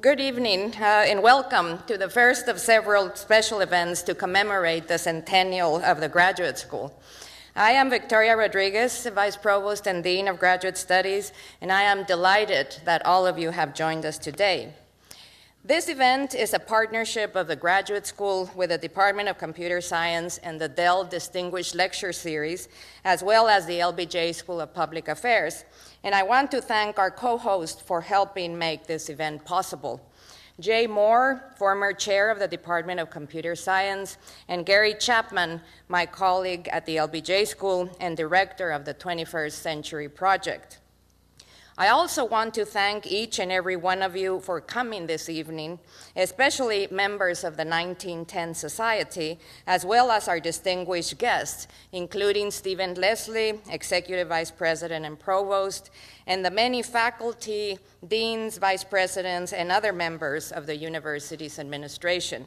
Good evening and welcome to the first of several special events to commemorate the centennial of the graduate school. I am Victoria Rodriguez, Vice Provost and Dean of Graduate Studies, and I am delighted that all of you have joined us today. This event is a partnership of the Graduate School with the Department of Computer Science and the Dell Distinguished Lecture Series, as well as the LBJ School of Public Affairs. And I want to thank our co-host for helping make this event possible. Jay Moore, former chair of the Department of Computer Science, and Gary Chapman, my colleague at the LBJ School and director of the 21st Century Project. I also want to thank each and every one of you for coming this evening, especially members of the 1910 Society, as well as our distinguished guests, including Stephen Leslie, Executive Vice President and Provost, and the many faculty, deans, vice presidents, and other members of the university's administration.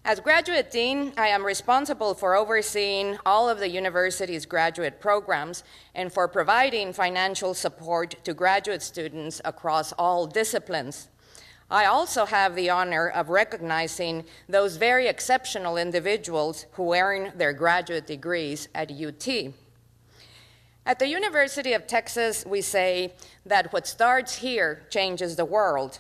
As graduate dean, I am responsible for overseeing all of the university's graduate programs and for providing financial support to graduate students across all disciplines. I also have the honor of recognizing those very exceptional individuals who earn their graduate degrees at UT. At the University of Texas, we say that what starts here changes the world.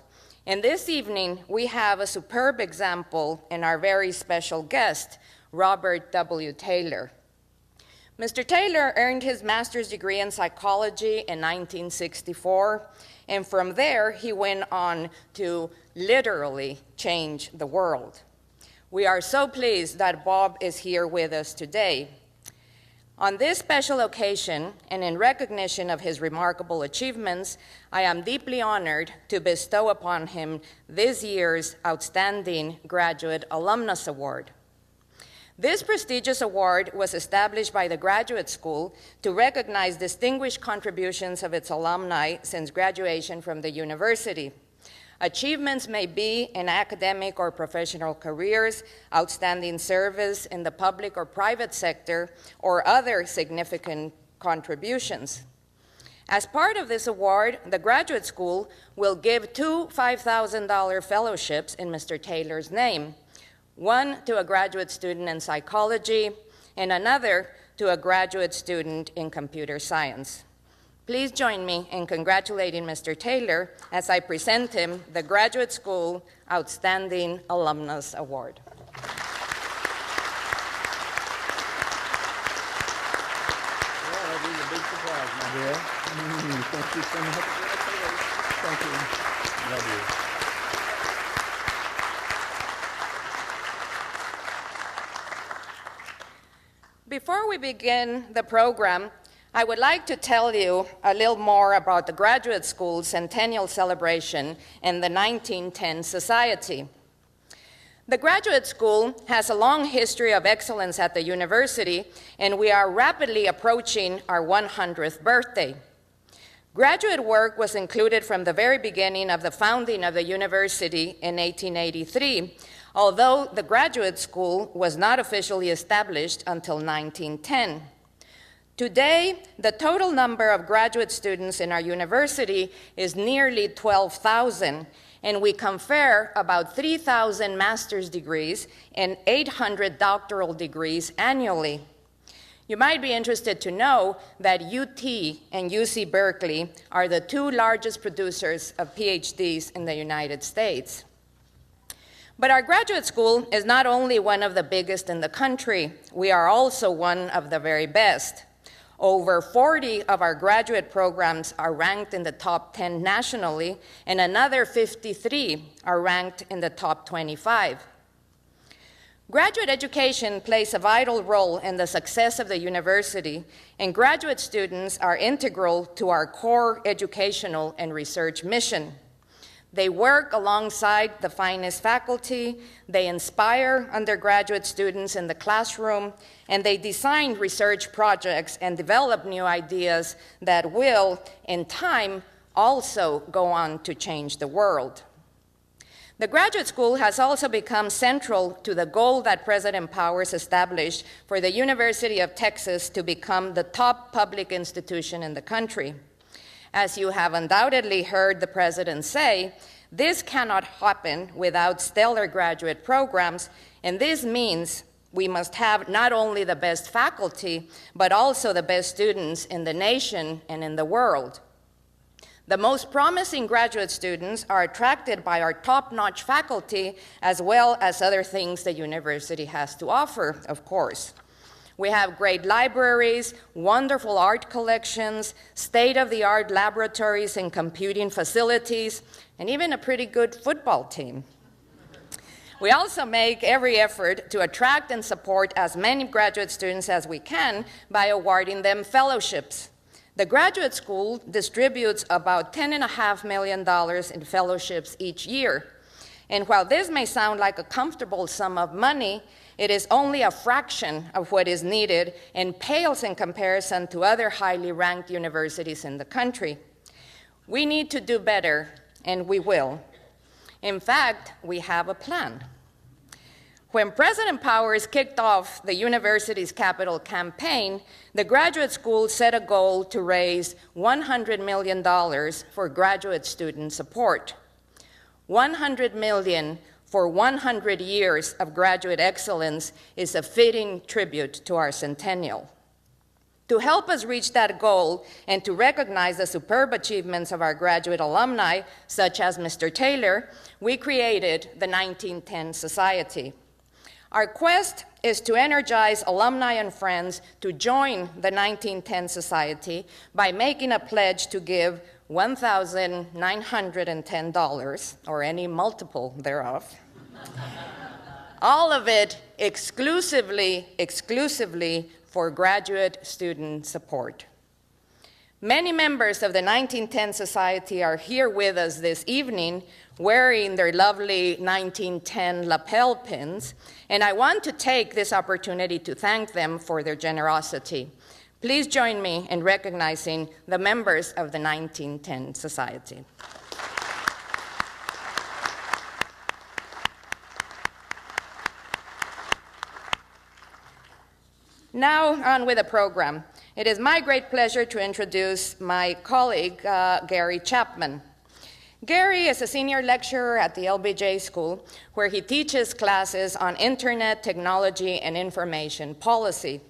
And this evening, we have a superb example in our very special guest, Robert W. Taylor. Mr. Taylor earned his master's degree in psychology in 1964, and from there, he went on to literally change the world. We are so pleased that Bob is here with us today. On this special occasion, and in recognition of his remarkable achievements, I am deeply honored to bestow upon him this year's Outstanding Graduate Alumnus Award. This prestigious award was established by the Graduate School to recognize distinguished contributions of its alumni since graduation from the university. Achievements may be in academic or professional careers, outstanding service in the public or private sector, or other significant contributions. As part of this award, the Graduate School will give two $5,000 fellowships in Mr. Taylor's name, one to a graduate student in psychology and another to a graduate student in computer science. Please join me in congratulating Mr. Taylor as I present him the Graduate School Outstanding Alumnus Award. That'll be a big surprise, my dear. Thank you so much. Thank you. Love you. Before we begin the program, I would like to tell you a little more about the Graduate School's Centennial Celebration and the 1910 Society. The Graduate School has a long history of excellence at the university, and we are rapidly approaching our 100th birthday. Graduate work was included from the very beginning of the founding of the university in 1883, although the Graduate School was not officially established until 1910. Today, the total number of graduate students in our university is nearly 12,000, and we confer about 3,000 master's degrees and 800 doctoral degrees annually. You might be interested to know that UT and UC Berkeley are the two largest producers of PhDs in the United States. But our graduate school is not only one of the biggest in the country, we are also one of the very best. Over 40 of our graduate programs are ranked in the top 10 nationally, and another 53 are ranked in the top 25. Graduate education plays a vital role in the success of the university, and graduate students are integral to our core educational and research mission. They work alongside the finest faculty, they inspire undergraduate students in the classroom, and they design research projects and develop new ideas that will, in time, also go on to change the world. The Graduate School has also become central to the goal that President Powers established for the University of Texas to become the top public institution in the country. As you have undoubtedly heard the President say, This cannot happen without stellar graduate programs, and this means we must have not only the best faculty, but also the best students in the nation and in the world. The most promising graduate students are attracted by our top-notch faculty, as well as other things the university has to offer, of course. We have great libraries, wonderful art collections, state-of-the-art laboratories and computing facilities, and even a pretty good football team. We also make every effort to attract and support as many graduate students as we can by awarding them fellowships. The graduate school distributes about $10.5 million in fellowships each year. And while this may sound like a comfortable sum of money, it is only a fraction of what is needed and pales in comparison to other highly ranked universities in the country. We need to do better, and we will. In fact, we have a plan. When President Powers kicked off the university's capital campaign, the graduate school set a goal to raise $100 million for graduate student support. $100 million for 100 years of graduate excellence is a fitting tribute to our centennial. To help us reach that goal and to recognize the superb achievements of our graduate alumni, such as Mr. Taylor, we created the 1910 Society. Our quest is to energize alumni and friends to join the 1910 Society by making a pledge to give $1,910, or any multiple thereof, all of it exclusively for graduate student support. Many members of the 1910 Society are here with us this evening wearing their lovely 1910 lapel pins, and I want to take this opportunity to thank them for their generosity. Please join me in recognizing the members of the 1910 Society. Now on with the program. It is my great pleasure to introduce my colleague, Gary Chapman. Gary is a senior lecturer at the LBJ School, where he teaches classes on Internet, technology, and information policy.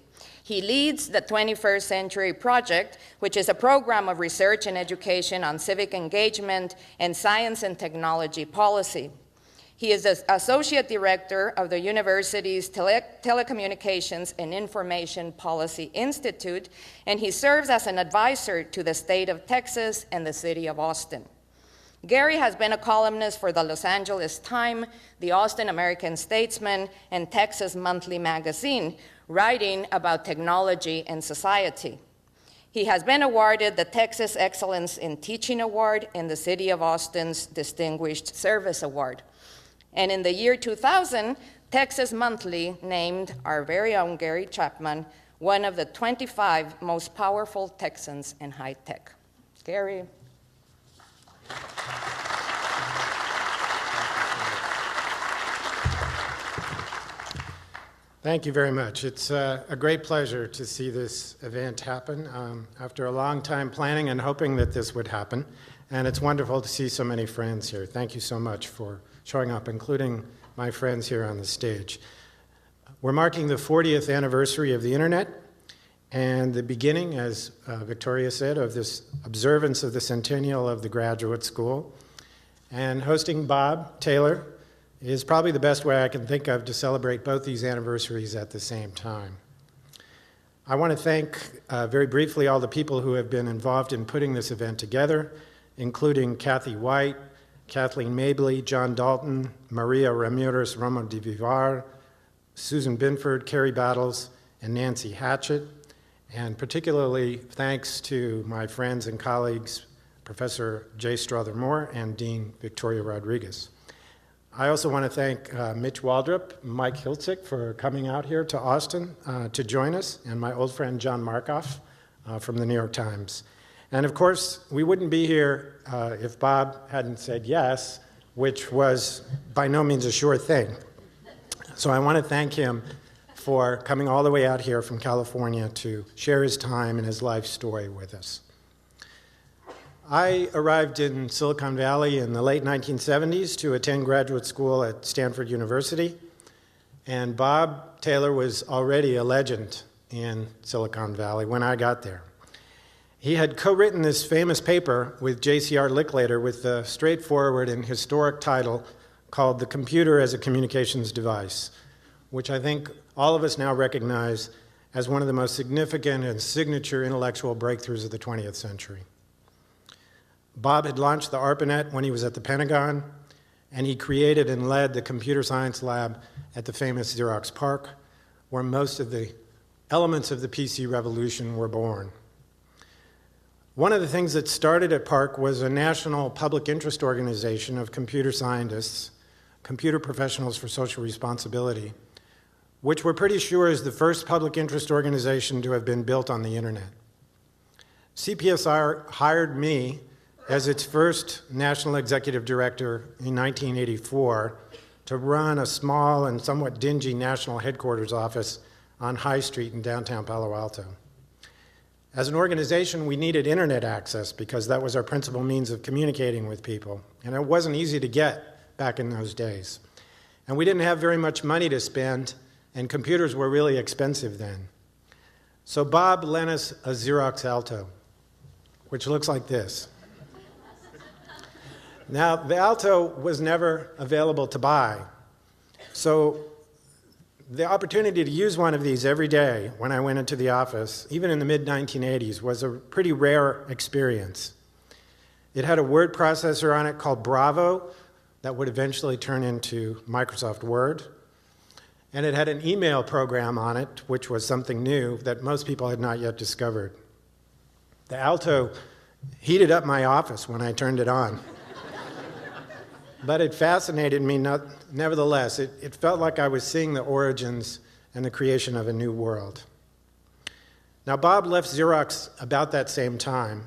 He leads the 21st Century Project, which is a program of research and education on civic engagement and science and technology policy. He is the Associate Director of the university's Telecommunications and Information Policy Institute, and he serves as an advisor to the state of Texas and the city of Austin. Gary has been a columnist for the Los Angeles Times, the Austin American-Statesman, and Texas Monthly Magazine, writing about technology and society. He has been awarded the Texas Excellence in Teaching Award and the City of Austin's Distinguished Service Award. And in the year 2000, Texas Monthly named our very own Gary Chapman one of the 25 most powerful Texans in high tech. Gary. Thank you very much. It's a great pleasure to see this event happen after a long time planning and hoping that this would happen. And it's wonderful to see so many friends here. Thank you so much for showing up, including my friends here on the stage. We're marking the 40th anniversary of the Internet and the beginning, as Victoria said, of this observance of the centennial of the graduate school. And hosting Bob Taylor is probably the best way I can think of to celebrate both these anniversaries at the same time. I want to thank very briefly all the people who have been involved in putting this event together, including Kathy White, Kathleen Mabley, John Dalton, Maria Ramirez Romo de Vivar, Susan Binford, Carrie Battles, and Nancy Hatchett. And particularly thanks to my friends and colleagues, Professor Jay Strother-Moore and Dean Victoria Rodriguez. I also want to thank Mitch Waldrop, Mike Hiltzik for coming out here to Austin to join us, and my old friend John Markoff from the New York Times. And of course, we wouldn't be here if Bob hadn't said yes, which was by no means a sure thing. So I want to thank him for coming all the way out here from California to share his time and his life story with us. I arrived in Silicon Valley in the late 1970s to attend graduate school at Stanford University, and Bob Taylor was already a legend in Silicon Valley when I got there. He had co-written this famous paper with J.C.R. Licklater with the straightforward and historic title called The Computer as a Communications Device, which I think all of us now recognize as one of the most significant and signature intellectual breakthroughs of the 20th century. Bob had launched the Arpanet when he was at the Pentagon, and he created and led the computer science lab at the famous Xerox PARC, where most of the elements of the PC revolution were born. One of the things that started at PARC was a national public interest organization of computer scientists, computer professionals for social responsibility, which we're pretty sure is the first public interest organization to have been built on the internet. CPSR hired me as its first national executive director in 1984 to run a small and somewhat dingy national headquarters office on High Street in downtown Palo Alto. As an organization, we needed internet access because that was our principal means of communicating with people, and it wasn't easy to get back in those days. And we didn't have very much money to spend, and computers were really expensive then. So Bob lent us a Xerox Alto, which looks like this. Now, the Alto was never available to buy, so the opportunity to use one of these every day when I went into the office, even in the mid-1980s, was a pretty rare experience. It had a word processor on it called Bravo that would eventually turn into Microsoft Word, and it had an email program on it, which was something new that most people had not yet discovered. The Alto heated up my office when I turned it on. But it fascinated me nevertheless. It felt like I was seeing the origins and the creation of a new world. Now, Bob left Xerox about that same time,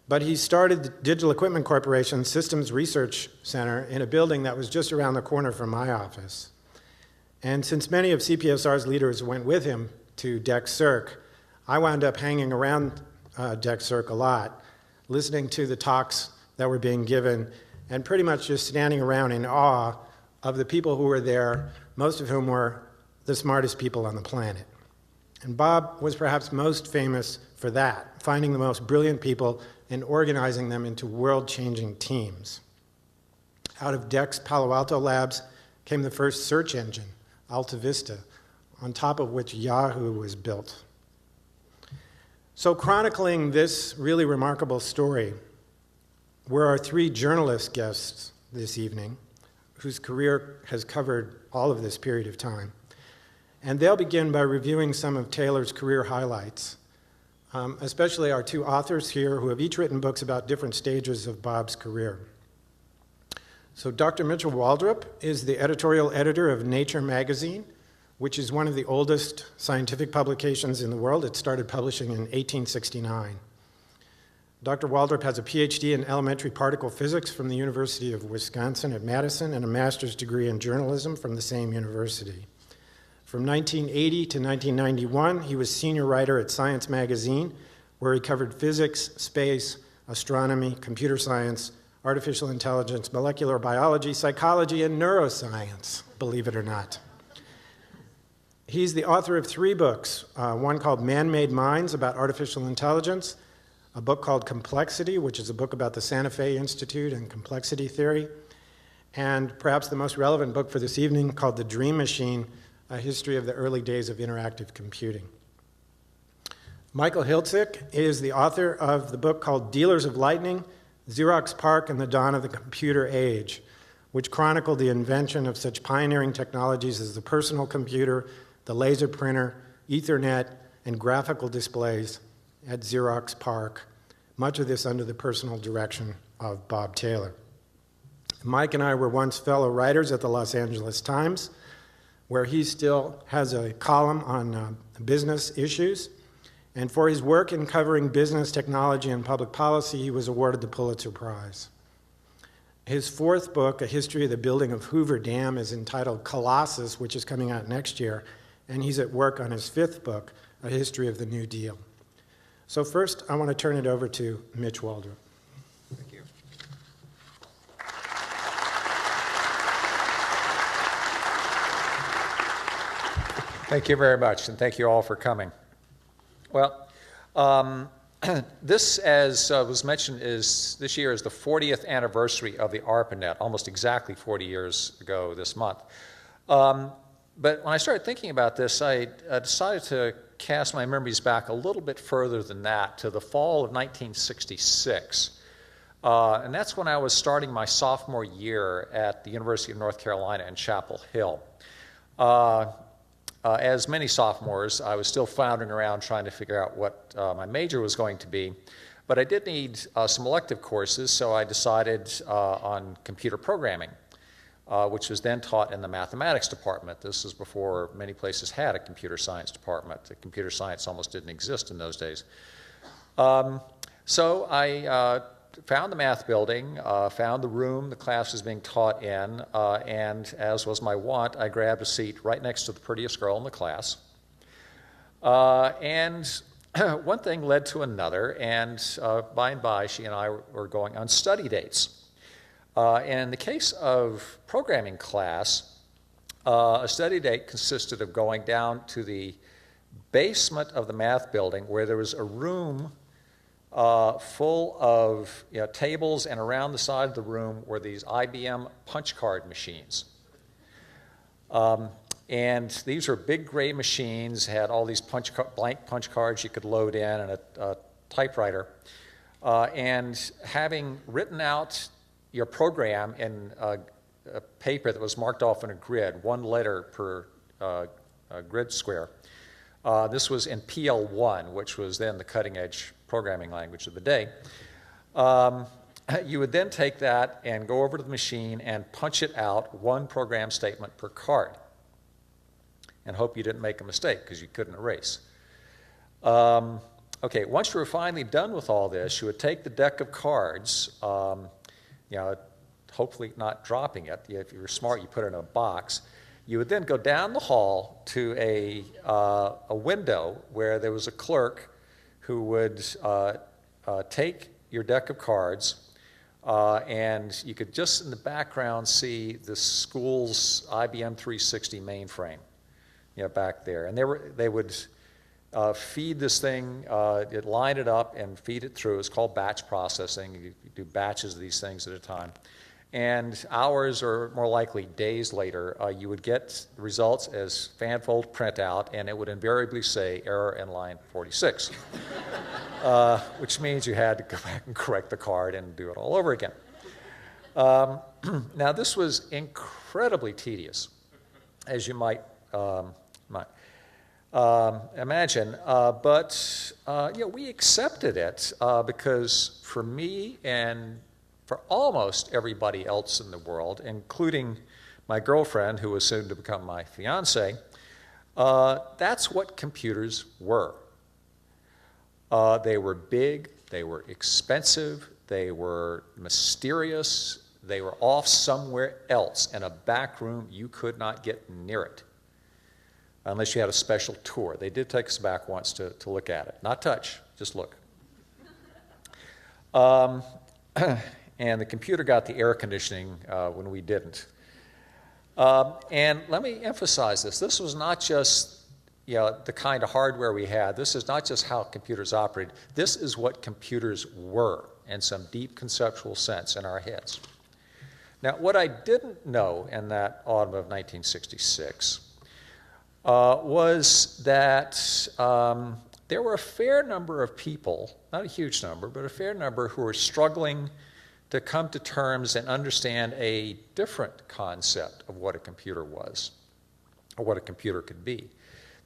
but he started the Digital Equipment Corporation's Systems Research Center in a building that was just around the corner from my office. And since many of CPSR's leaders went with him to DEC-CIRC, I wound up hanging around DEC-CIRC a lot, listening to the talks that were being given, and pretty much just standing around in awe of the people who were there, most of whom were the smartest people on the planet. And Bob was perhaps most famous for that, finding the most brilliant people and organizing them into world-changing teams. Out of DEC's Palo Alto labs came the first search engine, Alta Vista, on top of which Yahoo was built. So chronicling this really remarkable story were our three journalist guests this evening, whose career has covered all of this period of time. And they'll begin by reviewing some of Taylor's career highlights, especially our two authors here who have each written books about different stages of Bob's career. So Dr. Mitchell Waldrop is the editorial editor of Nature magazine, which is one of the oldest scientific publications in the world. It started publishing in 1869. Dr. Waldrop has a PhD in elementary particle physics from the University of Wisconsin at Madison and a master's degree in journalism from the same university. From 1980 to 1991, he was senior writer at Science magazine, where he covered physics, space, astronomy, computer science, artificial intelligence, molecular biology, psychology, and neuroscience, believe it or not. He's the author of three books, one called Man-Made Minds about artificial intelligence, a book called Complexity, which is a book about the Santa Fe Institute and complexity theory, and perhaps the most relevant book for this evening called The Dream Machine, a history of the early days of interactive computing. Michael Hiltzik is the author of the book called Dealers of Lightning, Xerox PARC and the Dawn of the Computer Age, which chronicled the invention of such pioneering technologies as the personal computer, the laser printer, Ethernet, and graphical displays at Xerox PARC, much of this under the personal direction of Bob Taylor. Mike and I were once fellow writers at the Los Angeles Times, where he still has a column on business issues. And for his work in covering business, technology, and public policy, he was awarded the Pulitzer Prize. His fourth book, A History of the Building of Hoover Dam, is entitled Colossus, which is coming out next year, and he's at work on his fifth book, A History of the New Deal. So first, I want to turn it over to Mitch Waldrop. Thank you very much, and thank you all for coming. Well, this, as was mentioned, this year is the 40th anniversary of the Arpanet, almost exactly 40 years ago this month. But when I started thinking about this, I decided to cast my memories back a little bit further than that, to the fall of 1966. And that's when I was starting my sophomore year at the University of North Carolina in Chapel Hill. As many sophomores, I was still floundering around trying to figure out what my major was going to be. But I did need some elective courses, so I decided on computer programming, which was then taught in the mathematics department. This was before many places had a computer science department. The computer science almost didn't exist in those days. So I found the math building, found the room the class was being taught in, and as was my wont, I grabbed a seat right next to the prettiest girl in the class. And one thing led to another, and by and by, she and I were going on study dates. And in the case of programming class, a study date consisted of going down to the basement of the math building where there was a room full of tables, and around the side of the room were these IBM punch card machines. And these were big gray machines, had all these blank punch cards you could load in, and a typewriter. And having written out your program in a paper that was marked off in a grid, 1 letter per grid square, this was in PL1, which was then the cutting-edge programming language of the day. You would then take that and go over to the machine and punch it out, 1 program statement per card, and hope you didn't make a mistake because you couldn't erase. Okay, once you were finally done with all this, you would take the deck of cards, hopefully not dropping it. If you were smart, you put it in a box. You would then go down the hall to a window where there was a clerk who would take your deck of cards, and you could just in the background see the school's IBM 360 mainframe, back there. And they would feed this thing, line it up and feed it through. It's called batch processing. You do batches of these things at a time. And hours, or more likely days later, you would get the results as fanfold printout, and it would invariably say error in line 46, which means you had to go back and correct the card and do it all over again. Now, this was incredibly tedious, as you might imagine, but we accepted it because for me and for almost everybody else in the world, including my girlfriend, who was soon to become my fiance, that's what computers were. They were big, they were expensive, they were mysterious, they were off somewhere else in a back room. You could not get near it unless you had a special tour. They did take us back once to look at it. Not touch, just look. And the computer got the air conditioning when we didn't. And let me emphasize this. This was not just the kind of hardware we had. This is not just how computers operated. This is what computers were in some deep conceptual sense in our heads. Now, what I didn't know in that autumn of 1966 was that there were a fair number of people, not a huge number, but a fair number who were struggling to come to terms and understand a different concept of what a computer was, or what a computer could be.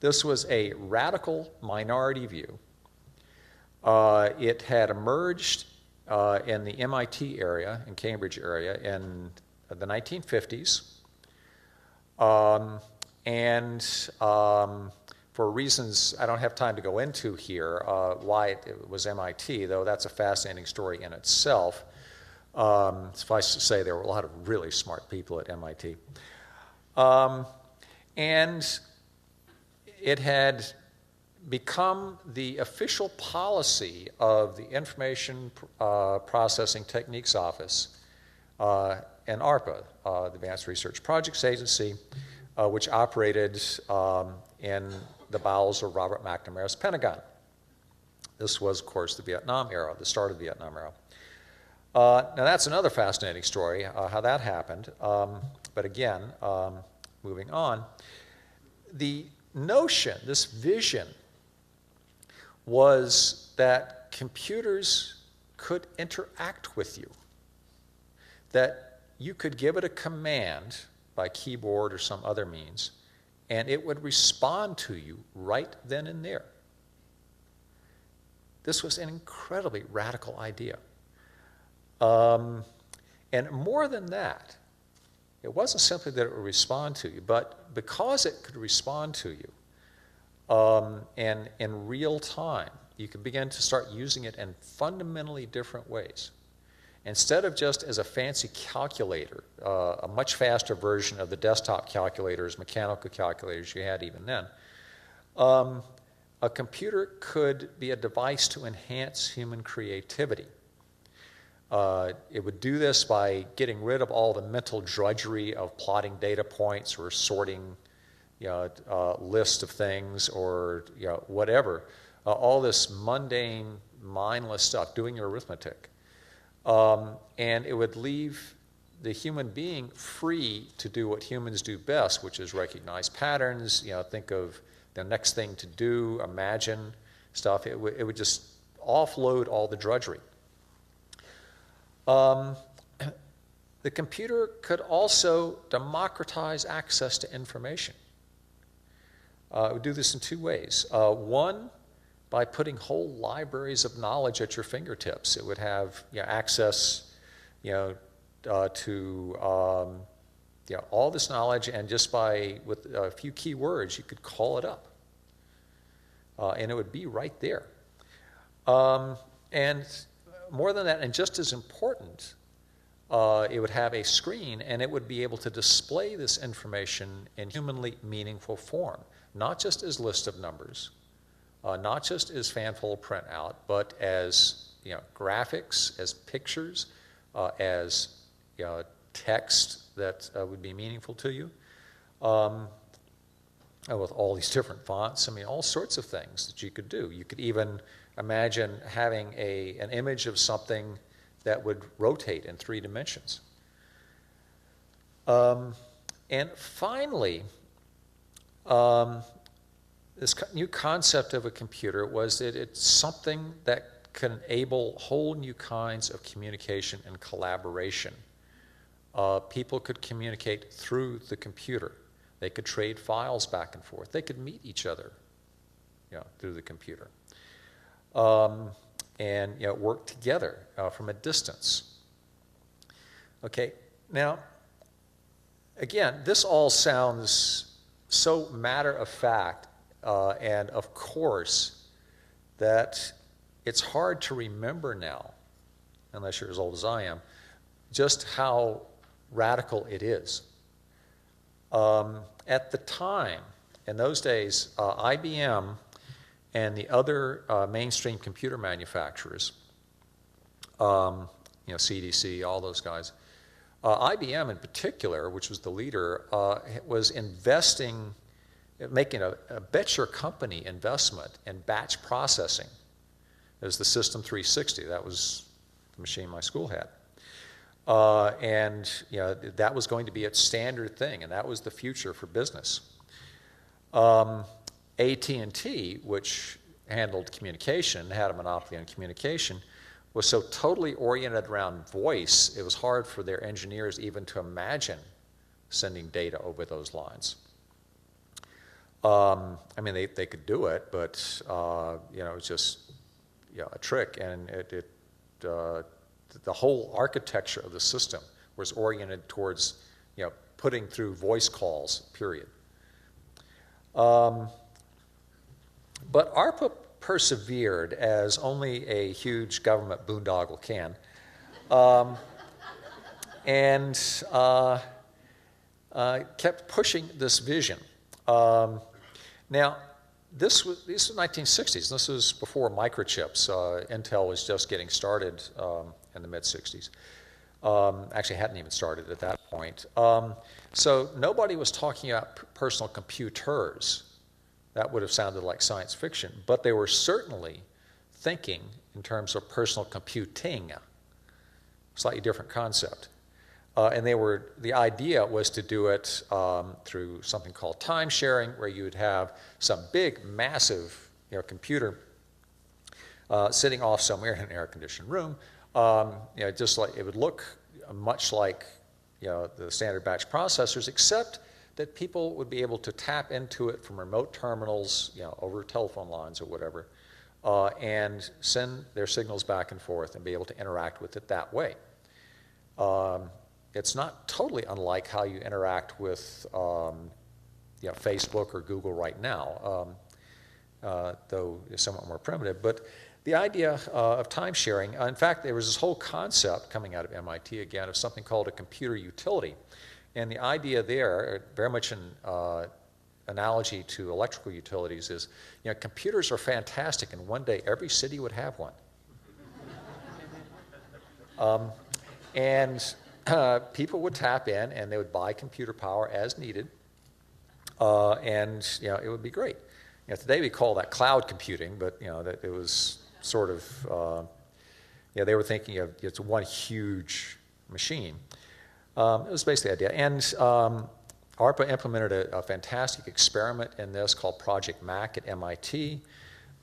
This was a radical minority view. It had emerged in the MIT area, in Cambridge area, in the 1950s. For reasons I don't have time to go into here, why it was MIT, though that's a fascinating story in itself. Suffice to say, there were a lot of really smart people at MIT. And it had become the official policy of the Information Processing Techniques Office and ARPA, the Advanced Research Projects Agency, which operated in the bowels of Robert McNamara's Pentagon. This was, of course, the Vietnam era, the start of the Vietnam era. Now that's another fascinating story, how that happened. But again, moving on, the notion, this vision, was that computers could interact with you, that you could give it a command by keyboard or some other means, and it would respond to you right then and there. This was an incredibly radical idea. And more than that, it wasn't simply that it would respond to you, but because it could respond to you, and in real time, you could begin to start using it in fundamentally different ways. Instead of just as a fancy calculator, a much faster version of the desktop calculators, mechanical calculators you had even then, a computer could be a device to enhance human creativity. It would do this by getting rid of all the mental drudgery of plotting data points or sorting list of things or whatever. All this mundane, mindless stuff, doing your arithmetic. And it would leave the human being free to do what humans do best, which is recognize patterns, think of the next thing to do, imagine stuff. It would just offload all the drudgery. The computer could also democratize access to information. It would do this in two ways. One, by putting whole libraries of knowledge at your fingertips. It would have access to all this knowledge, and just with a few keywords, you could call it up. And it would be right there. And more than that, and just as important, it would have a screen, and it would be able to display this information in humanly meaningful form, not just as list of numbers, not just as fanful printout, but as graphics, as pictures, as text that would be meaningful to you, with all these different fonts. I mean, all sorts of things that you could do. You could even imagine having an image of something that would rotate in 3 dimensions. And finally, this new concept of a computer was that it's something that can enable whole new kinds of communication and collaboration. People could communicate through the computer. They could trade files back and forth. They could meet each other through the computer. And work together from a distance. Okay, now, again, this all sounds so matter of fact and of course that it's hard to remember now, unless you're as old as I am, just how radical it is. At the time, in those days, IBM and the other mainstream computer manufacturers, CDC, all those guys, IBM in particular, which was the leader, was investing, making a bet your company investment in batch processing. It was the System 360. That was the machine my school had. And that was going to be its standard thing, and that was the future for business. AT&T, which handled communication, had a monopoly on communication, was so totally oriented around voice, it was hard for their engineers even to imagine sending data over those lines. I mean, they could do it, but it was just a trick, and the whole architecture of the system was oriented towards putting through voice calls, period. But ARPA persevered, as only a huge government boondoggle can, and kept pushing this vision. Now, these were the 1960s. This was before microchips. Intel was just getting started in the mid-60s. Actually, hadn't even started at that point. So nobody was talking about personal computers. that would have sounded like science fiction, but they were certainly thinking in terms of personal computing, slightly different concept. And the idea was to do it through something called time sharing, where you would have some big, massive, computer sitting off somewhere in an air-conditioned room. Just like it would look much like the standard batch processors, except that people would be able to tap into it from remote terminals, over telephone lines or whatever, and send their signals back and forth and be able to interact with it that way. It's not totally unlike how you interact with Facebook or Google right now, though it's somewhat more primitive. But the idea of time sharing, in fact, there was this whole concept coming out of MIT again of something called a computer utility. And the idea there, very much an analogy to electrical utilities, is computers are fantastic, and one day every city would have one. And people would tap in, and they would buy computer power as needed, and it would be great. Today we call that cloud computing, but that it was sort of they were thinking of it's one huge machine. It was basically the idea, and ARPA implemented a fantastic experiment in this called Project Mac at MIT,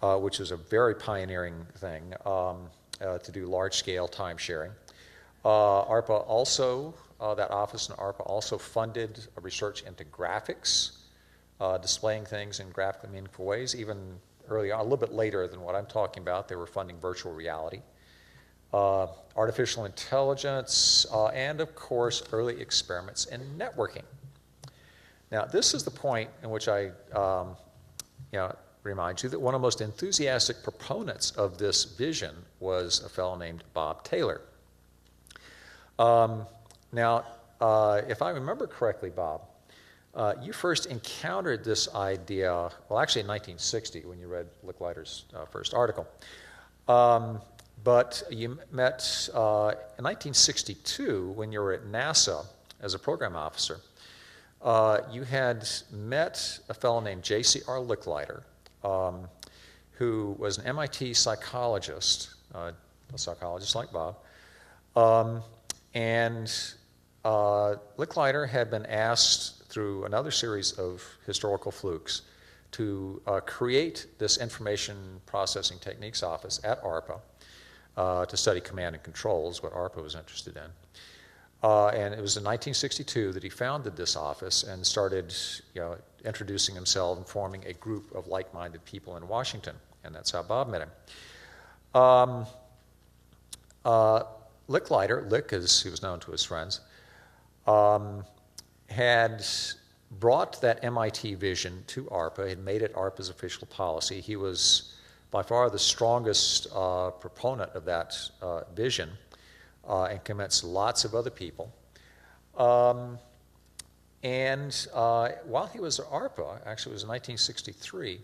which was a very pioneering thing to do large-scale time sharing. ARPA also, that office in ARPA also funded a research into graphics, displaying things in graphically meaningful ways. Even early on, a little bit later than what I'm talking about, they were funding virtual reality, artificial intelligence, and of course, early experiments in networking. Now, this is the point in which I remind you that one of the most enthusiastic proponents of this vision was a fellow named Bob Taylor. Now, if I remember correctly, Bob, you first encountered this idea, well, actually in 1960 when you read Licklider's first article. But you met in 1962 when you were at NASA as a program officer. You had met a fellow named J.C.R. Licklider, who was an MIT psychologist, a psychologist like Bob. And Licklider had been asked through another series of historical flukes to create this information processing techniques office at ARPA to study command and control, is what ARPA was interested in. And it was in 1962 that he founded this office and started introducing himself and forming a group of like-minded people in Washington, and that's how Bob met him. Licklider, Lick as he was known to his friends, had brought that MIT vision to ARPA, had made it ARPA's official policy. He was by far the strongest proponent of that vision and convinced lots of other people. While he was at ARPA, actually it was in 1963,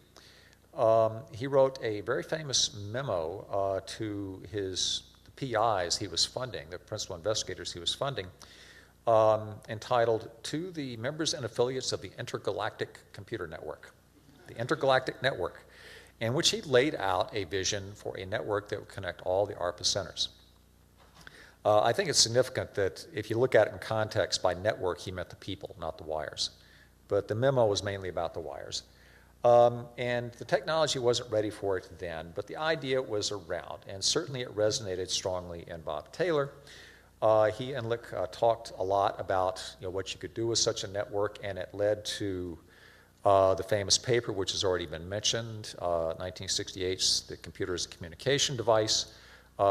he wrote a very famous memo to the PIs he was funding, the principal investigators he was funding, entitled "To the Members and Affiliates of the Intergalactic Computer Network," the Intergalactic Network, in which he laid out a vision for a network that would connect all the ARPA centers. I think it's significant that if you look at it in context, by network he meant the people, not the wires. But the memo was mainly about the wires. And the technology wasn't ready for it then, but the idea was around, and certainly it resonated strongly in Bob Taylor. He and Lick talked a lot about what you could do with such a network, and it led to the famous paper, which has already been mentioned, 1968's The Computer as a Communication Device.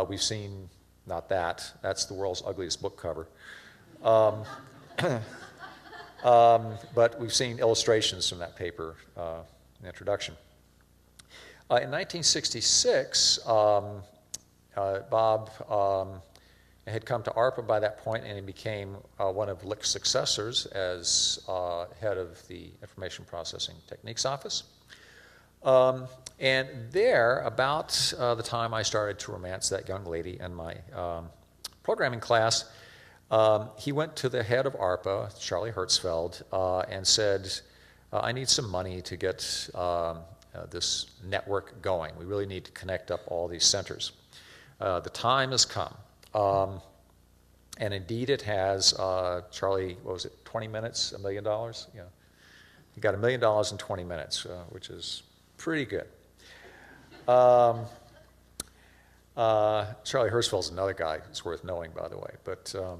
We've seen, not that, that's the world's ugliest book cover. But we've seen illustrations from that paper in the introduction. In 1966, Bob had come to ARPA by that point, and he became one of Lick's successors as head of the Information Processing Techniques Office. And there, about the time I started to romance that young lady in my programming class, he went to the head of ARPA, Charlie Hertzfeld, and said, I need some money to get this network going. We really need to connect up all these centers. The time has come. And indeed it has. Charlie, what was it, 20 minutes, $1 million? Yeah. You got $1 million in 20 minutes, which is pretty good. Charlie Hirschfeld's another guy who's worth knowing, by the way. But so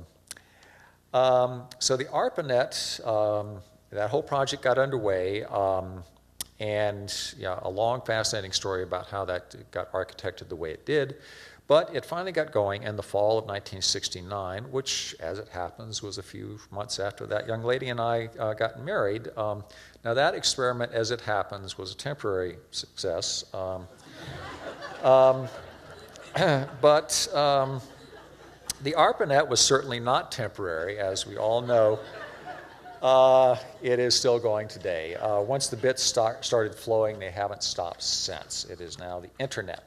the Arpanet, that whole project got underway, and yeah, a long, fascinating story about how that got architected the way it did. But it finally got going in the fall of 1969, which, as it happens, was a few months after that young lady and I got married. Now, that experiment, as it happens, was a temporary success. But the Arpanet was certainly not temporary, as we all know. It is still going today. Once the bits started flowing, they haven't stopped since. It is now the internet.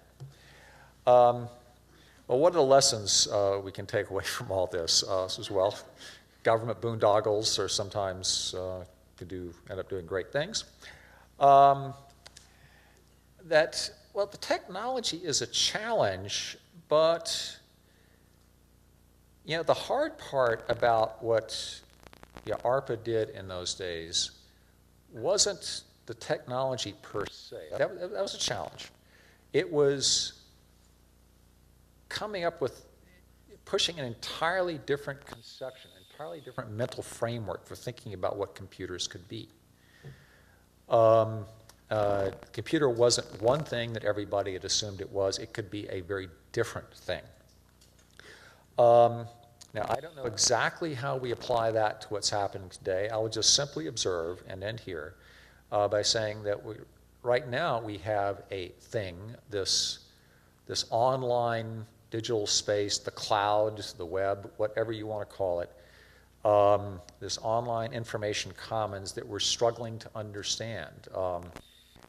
Well, what are the lessons we can take away from all this as well? Government boondoggles are sometimes end up doing great things. Well, the technology is a challenge, but the hard part about what ARPA did in those days wasn't the technology per se. That was a challenge. It was coming up with, pushing an entirely different conception, entirely different mental framework for thinking about what computers could be. Computer wasn't one thing that everybody had assumed it was. It could be a very different thing. Now, I don't know exactly how we apply that to what's happening today. I will just simply observe and end here by saying that right now we have a thing, this online digital space, the cloud, the web, whatever you want to call it, this online information commons that we're struggling to understand.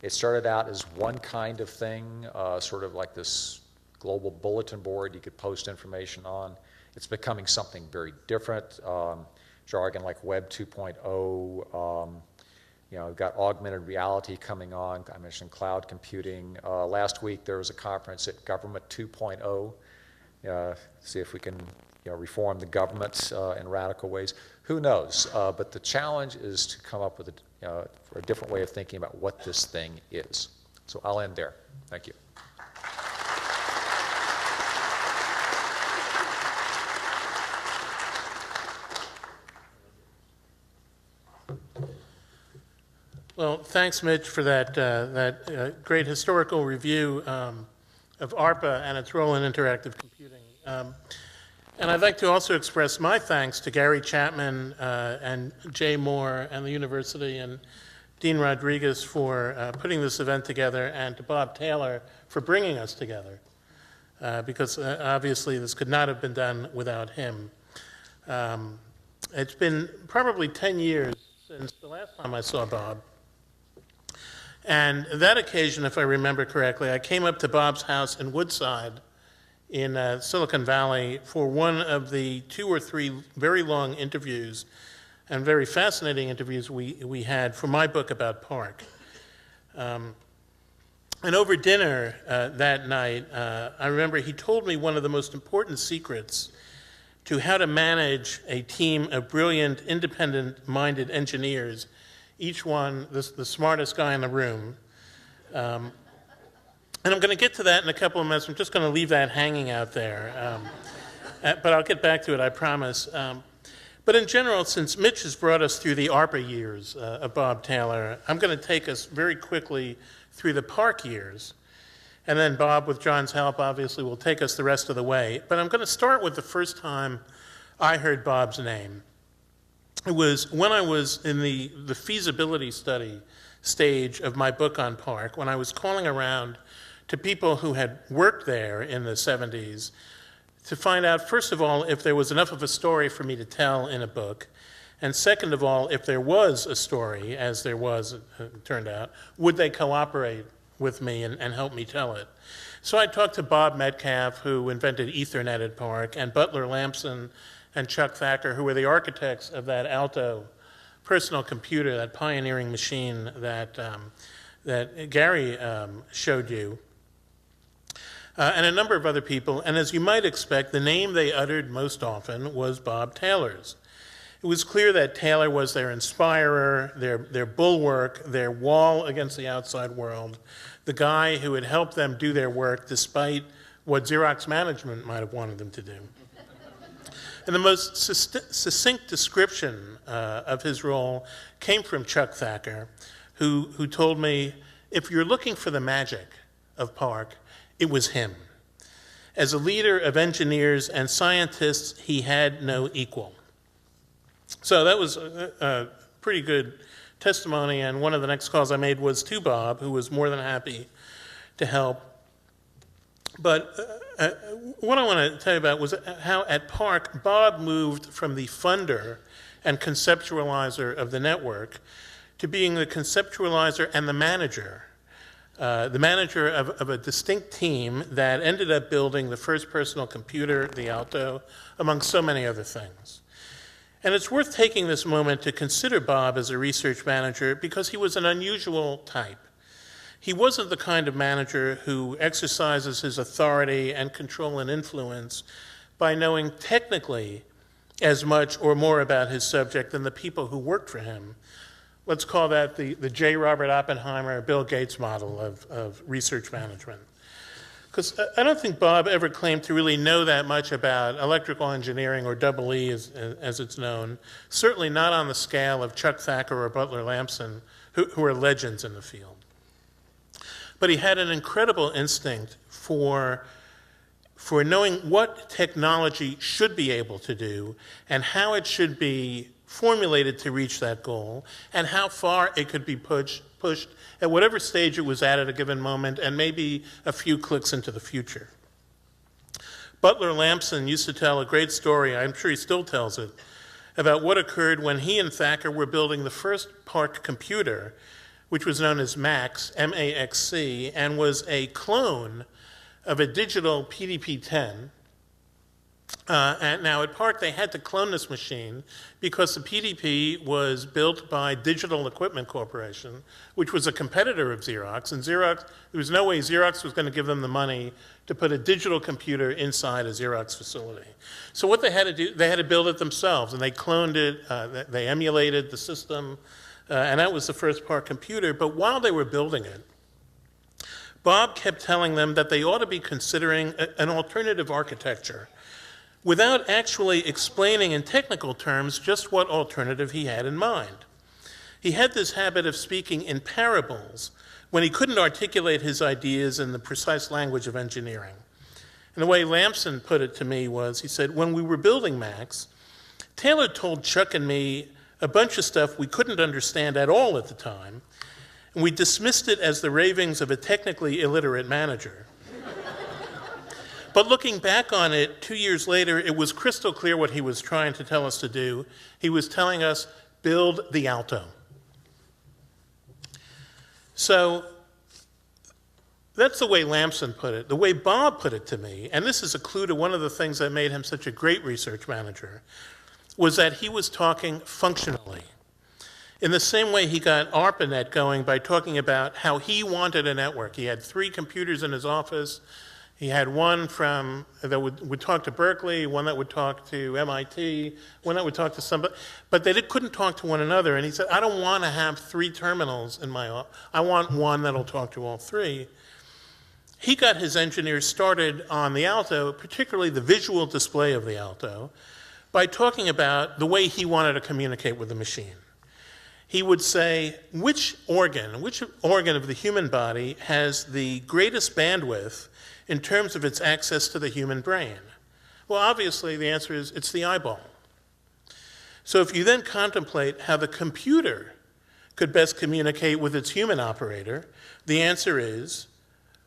It started out as one kind of thing, sort of like this global bulletin board you could post information on. It's becoming something very different. Jargon like Web 2.0. We've got augmented reality coming on. I mentioned cloud computing. Last week there was a conference at Government 2.0. See if we can reform the government in radical ways. Who knows? But the challenge is to come up with a different way of thinking about what this thing is. So I'll end there. Thank you. Well, thanks, Mitch, for that great historical review of ARPA and its role in interactive computing. And I'd like to also express my thanks to Gary Chapman and Jay Moore and the university and Dean Rodriguez for putting this event together, and to Bob Taylor for bringing us together, because obviously this could not have been done without him. It's been probably 10 years since the last time I saw Bob. And that occasion, if I remember correctly, I came up to Bob's house in Woodside in Silicon Valley for one of the 2 or 3 very long interviews and very fascinating interviews we had for my book about PARC. And over dinner that night, I remember he told me one of the most important secrets to how to manage a team of brilliant, independent-minded engineers, each one the smartest guy in the room. And I'm going to get to that in a couple of minutes. I'm just going to leave that hanging out there. But I'll get back to it, I promise. But in general, since Mitch has brought us through the ARPA years of Bob Taylor, I'm going to take us very quickly through the PARC years. And then Bob, with John's help, obviously will take us the rest of the way. But I'm going to start with the first time I heard Bob's name. It was when I was in the feasibility study stage of my book on PARC, when I was calling around to people who had worked there in the 70s to find out, first of all, if there was enough of a story for me to tell in a book, and second of all, if there was a story, as there was, it turned out, would they cooperate with me and help me tell it? So I talked to Bob Metcalf, who invented Ethernet at PARC, and Butler Lampson and Chuck Thacker, who were the architects of that Alto personal computer, that pioneering machine that, that Gary showed you, and a number of other people. And as you might expect, the name they uttered most often was Bob Taylor's. It was clear that Taylor was their inspirer, their bulwark, their wall against the outside world, the guy who had helped them do their work despite what Xerox management might have wanted them to do. And the most succinct description of his role came from Chuck Thacker, who told me, if you're looking for the magic of PARC, it was him. As a leader of engineers and scientists, he had no equal. So that was a pretty good testimony, and one of the next calls I made was to Bob, who was more than happy to help. But what I want to tell you about was how at PARC, Bob moved from the funder and conceptualizer of the network to being the conceptualizer and the manager of a distinct team that ended up building the first personal computer, the Alto, among so many other things. And it's worth taking this moment to consider Bob as a research manager because he was an unusual type. He wasn't the kind of manager who exercises his authority and control and influence by knowing technically as much or more about his subject than the people who worked for him. Let's call that the J. Robert Oppenheimer, Bill Gates model of research management. Because I don't think Bob ever claimed to really know that much about electrical engineering, or double E as it's known, certainly not on the scale of Chuck Thacker or Butler Lampson, who are legends in the field. But he had an incredible instinct for knowing what technology should be able to do and how it should be formulated to reach that goal and how far it could be pushed at whatever stage it was at a given moment and maybe a few clicks into the future. Butler Lampson used to tell a great story, I'm sure he still tells it, about what occurred when he and Thacker were building the first PARC computer, which was known as MAX, M-A-X-C, and was a clone of a digital PDP-10. And now at PARC, they had to clone this machine because the PDP was built by Digital Equipment Corporation, which was a competitor of Xerox. And Xerox, there was no way Xerox was going to give them the money to put a digital computer inside a Xerox facility. So what they had to do, they had to build it themselves, and they cloned it, they emulated the system, and that was the first PARC computer. But while they were building it, Bob kept telling them that they ought to be considering an alternative architecture, without actually explaining in technical terms just what alternative he had in mind. He had this habit of speaking in parables when he couldn't articulate his ideas in the precise language of engineering. And the way Lampson put it to me was, he said, when we were building Max, Taylor told Chuck and me a bunch of stuff we couldn't understand at all at the time, and we dismissed it as the ravings of a technically illiterate manager. But looking back on it, 2 years later, it was crystal clear what he was trying to tell us to do. He was telling us, build the Alto. So that's the way Lampson put it. The way Bob put it to me, and this is a clue to one of the things that made him such a great research manager, was that he was talking functionally. In the same way he got Arpanet going by talking about how he wanted a network. He had 3 computers in his office. He had one that would talk to Berkeley, one that would talk to MIT, one that would talk to somebody, but they couldn't talk to one another. And he said, I don't want to have 3 terminals in my office. I want one that'll talk to all 3. He got his engineers started on the Alto, particularly the visual display of the Alto, by talking about the way he wanted to communicate with the machine. He would say, which organ of the human body has the greatest bandwidth in terms of its access to the human brain? Well, obviously, the answer is it's the eyeball. So if you then contemplate how the computer could best communicate with its human operator, the answer is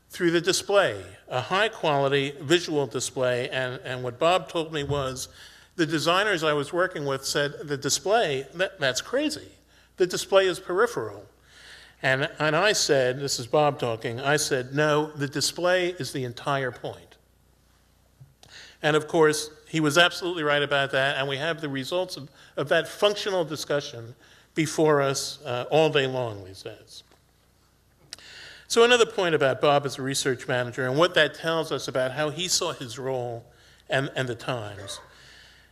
through the display, a high-quality visual display. And what Bob told me was the designers I was working with said the display, that's crazy. The display is peripheral. And I said, this is Bob talking, I said, no, the display is the entire point. And of course, he was absolutely right about that, and we have the results of that functional discussion before us all day long these days. So another point about Bob as a research manager and what that tells us about how he saw his role and the times.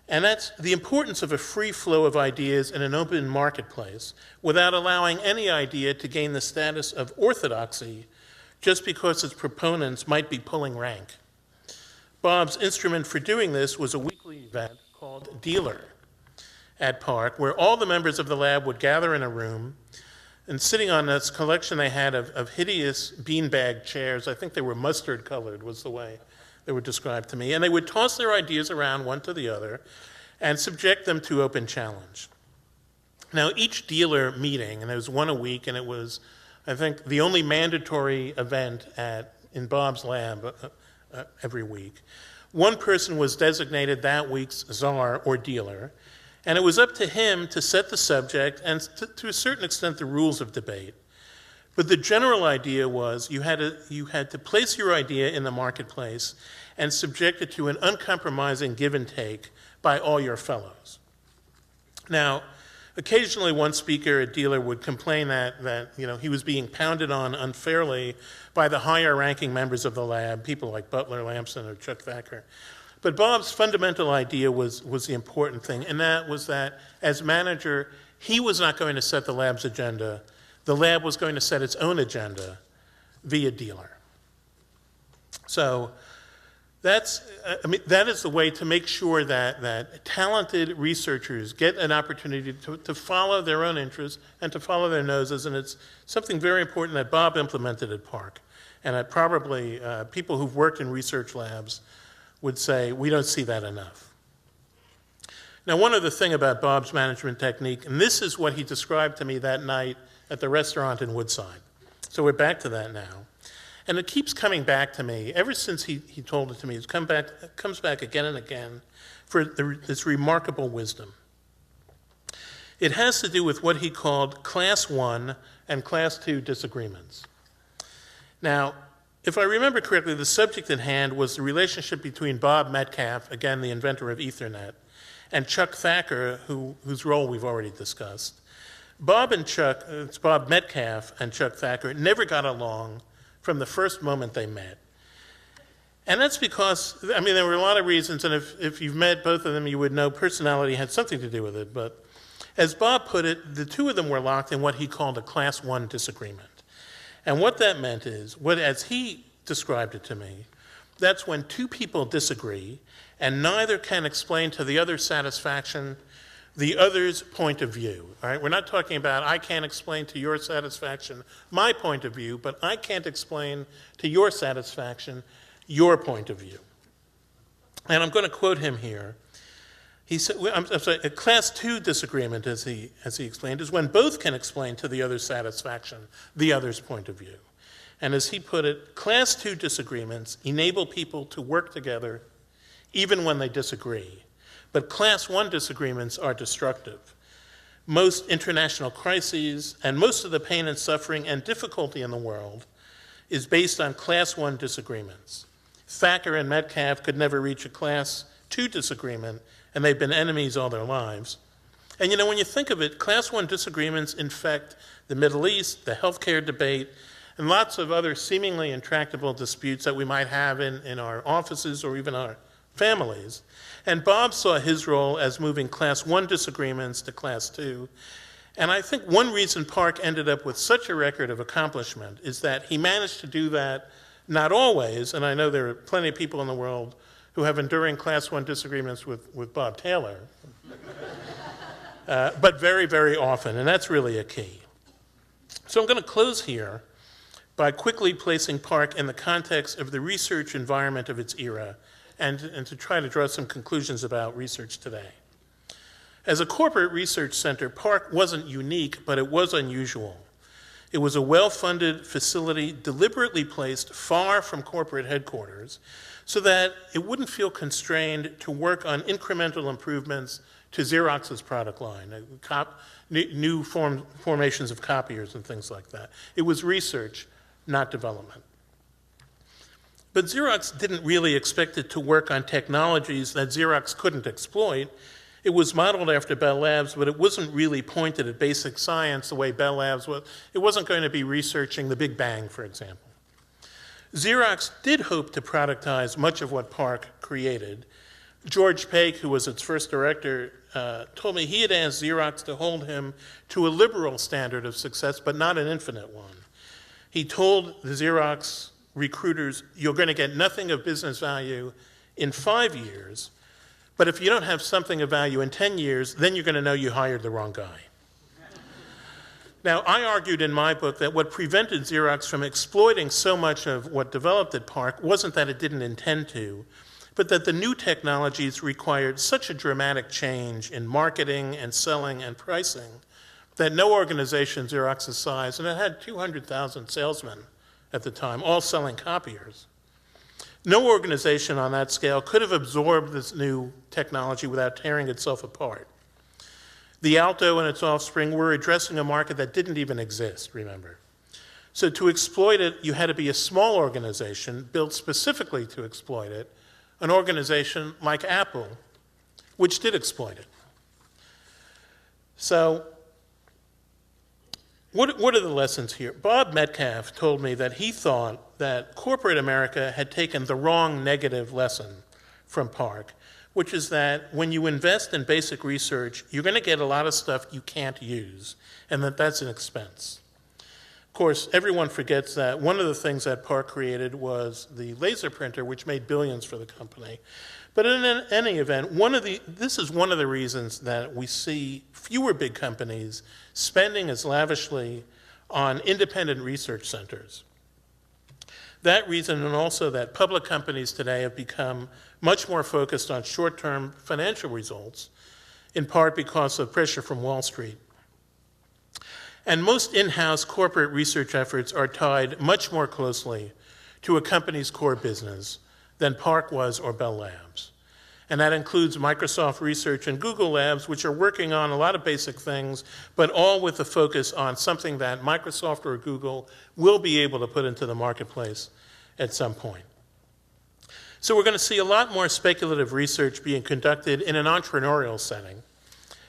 And that's the importance of a free flow of ideas in an open marketplace without allowing any idea to gain the status of orthodoxy just because its proponents might be pulling rank. Bob's instrument for doing this was a weekly event called Dealer at PARC, where all the members of the lab would gather in a room, and sitting on this collection they had of hideous beanbag chairs, I think they were mustard colored was the way they were described to me, and they would toss their ideas around one to the other and subject them to open challenge. Now each dealer meeting, and there was one a week, and it was, I think, the only mandatory event in Bob's lab every week. One person was designated that week's czar or dealer, and it was up to him to set the subject and to a certain extent the rules of debate. But the general idea was you had to place your idea in the marketplace and subject it to an uncompromising give and take by all your fellows. Now, occasionally one speaker, a dealer, would complain that he was being pounded on unfairly by the higher ranking members of the lab, people like Butler, Lamson, or Chuck Thacker. But Bob's fundamental idea was the important thing, and that was that as manager, he was not going to set the lab's agenda. The lab was going to set its own agenda via dealer. So that is the way to make sure that talented researchers get an opportunity to follow their own interests and to follow their noses, and it's something very important that Bob implemented at PARC, and that probably people who've worked in research labs would say, we don't see that enough. Now, one other thing about Bob's management technique, and this is what he described to me that night at the restaurant in Woodside. So we're back to that now. And it keeps coming back to me. Ever since he told it to me, it comes back again and again for this remarkable wisdom. It has to do with what he called Class 1 and Class 2 disagreements. Now, if I remember correctly, the subject at hand was the relationship between Bob Metcalfe, again the inventor of Ethernet, and Chuck Thacker, whose role we've already discussed. Bob Metcalfe and Chuck Thacker never got along from the first moment they met. And that's because, there were a lot of reasons, and if you've met both of them, you would know personality had something to do with it. But as Bob put it, the two of them were locked in what he called a Class 1 disagreement. And what that meant is, as he described it to me, that's when two people disagree and neither can explain to the other's satisfaction the other's point of view. All right? We're not talking about I can't explain to your satisfaction my point of view, but I can't explain to your satisfaction your point of view. And I'm going to quote him here. He said, I'm sorry, a Class 2 disagreement, as he explained, is when both can explain to the other's satisfaction the other's point of view. And as he put it, Class 2 disagreements enable people to work together even when they disagree. But Class 1 disagreements are destructive. Most international crises and most of the pain and suffering and difficulty in the world is based on Class 1 disagreements. Thacker and Metcalfe could never reach a Class 2 disagreement, and they've been enemies all their lives. And when you think of it, Class 1 disagreements infect the Middle East, the healthcare debate, and lots of other seemingly intractable disputes that we might have in our offices or even our families. And Bob saw his role as moving Class 1 disagreements to Class 2. And I think one reason PARC ended up with such a record of accomplishment is that he managed to do that, not always, and I know there are plenty of people in the world who have enduring Class 1 disagreements with Bob Taylor, but very, very often, and that's really a key. So I'm going to close here by quickly placing PARC in the context of the research environment of its era and to try to draw some conclusions about research today. As a corporate research center, PARC wasn't unique, but it was unusual. It was a well-funded facility deliberately placed far from corporate headquarters so that it wouldn't feel constrained to work on incremental improvements to Xerox's product line, new formations of copiers and things like that. It was research, not development. But Xerox didn't really expect it to work on technologies that Xerox couldn't exploit. It was modeled after Bell Labs, but it wasn't really pointed at basic science the way Bell Labs was. It wasn't going to be researching the Big Bang, for example. Xerox did hope to productize much of what PARC created. George Paik, who was its first director, told me he had asked Xerox to hold him to a liberal standard of success, but not an infinite one. He told the Xerox recruiters, you're going to get nothing of business value in 5 years, but if you don't have something of value in 10 years, then you're going to know you hired the wrong guy. Now, I argued in my book that what prevented Xerox from exploiting so much of what developed at PARC wasn't that it didn't intend to, but that the new technologies required such a dramatic change in marketing and selling and pricing that no organization Xerox's size, and it had 200,000 salesmen at the time, all selling copiers, no organization on that scale could have absorbed this new technology without tearing itself apart. The Alto and its offspring were addressing a market that didn't even exist, remember. So to exploit it, you had to be a small organization built specifically to exploit it, an organization like Apple, which did exploit it. So what are the lessons here? Bob Metcalf told me that he thought that corporate America had taken the wrong negative lesson from PARC, which is that when you invest in basic research, you're going to get a lot of stuff you can't use, and that's an expense. Of course, everyone forgets that one of the things that PARC created was the laser printer, which made billions for the company. But in any event, this is one of the reasons that we see fewer big companies spending as lavishly on independent research centers. That reason, and also that public companies today have become much more focused on short-term financial results, in part because of pressure from Wall Street. And most in-house corporate research efforts are tied much more closely to a company's core business than PARC was or Bell Labs. And that includes Microsoft Research and Google Labs, which are working on a lot of basic things, but all with a focus on something that Microsoft or Google will be able to put into the marketplace at some point. So we're going to see a lot more speculative research being conducted in an entrepreneurial setting,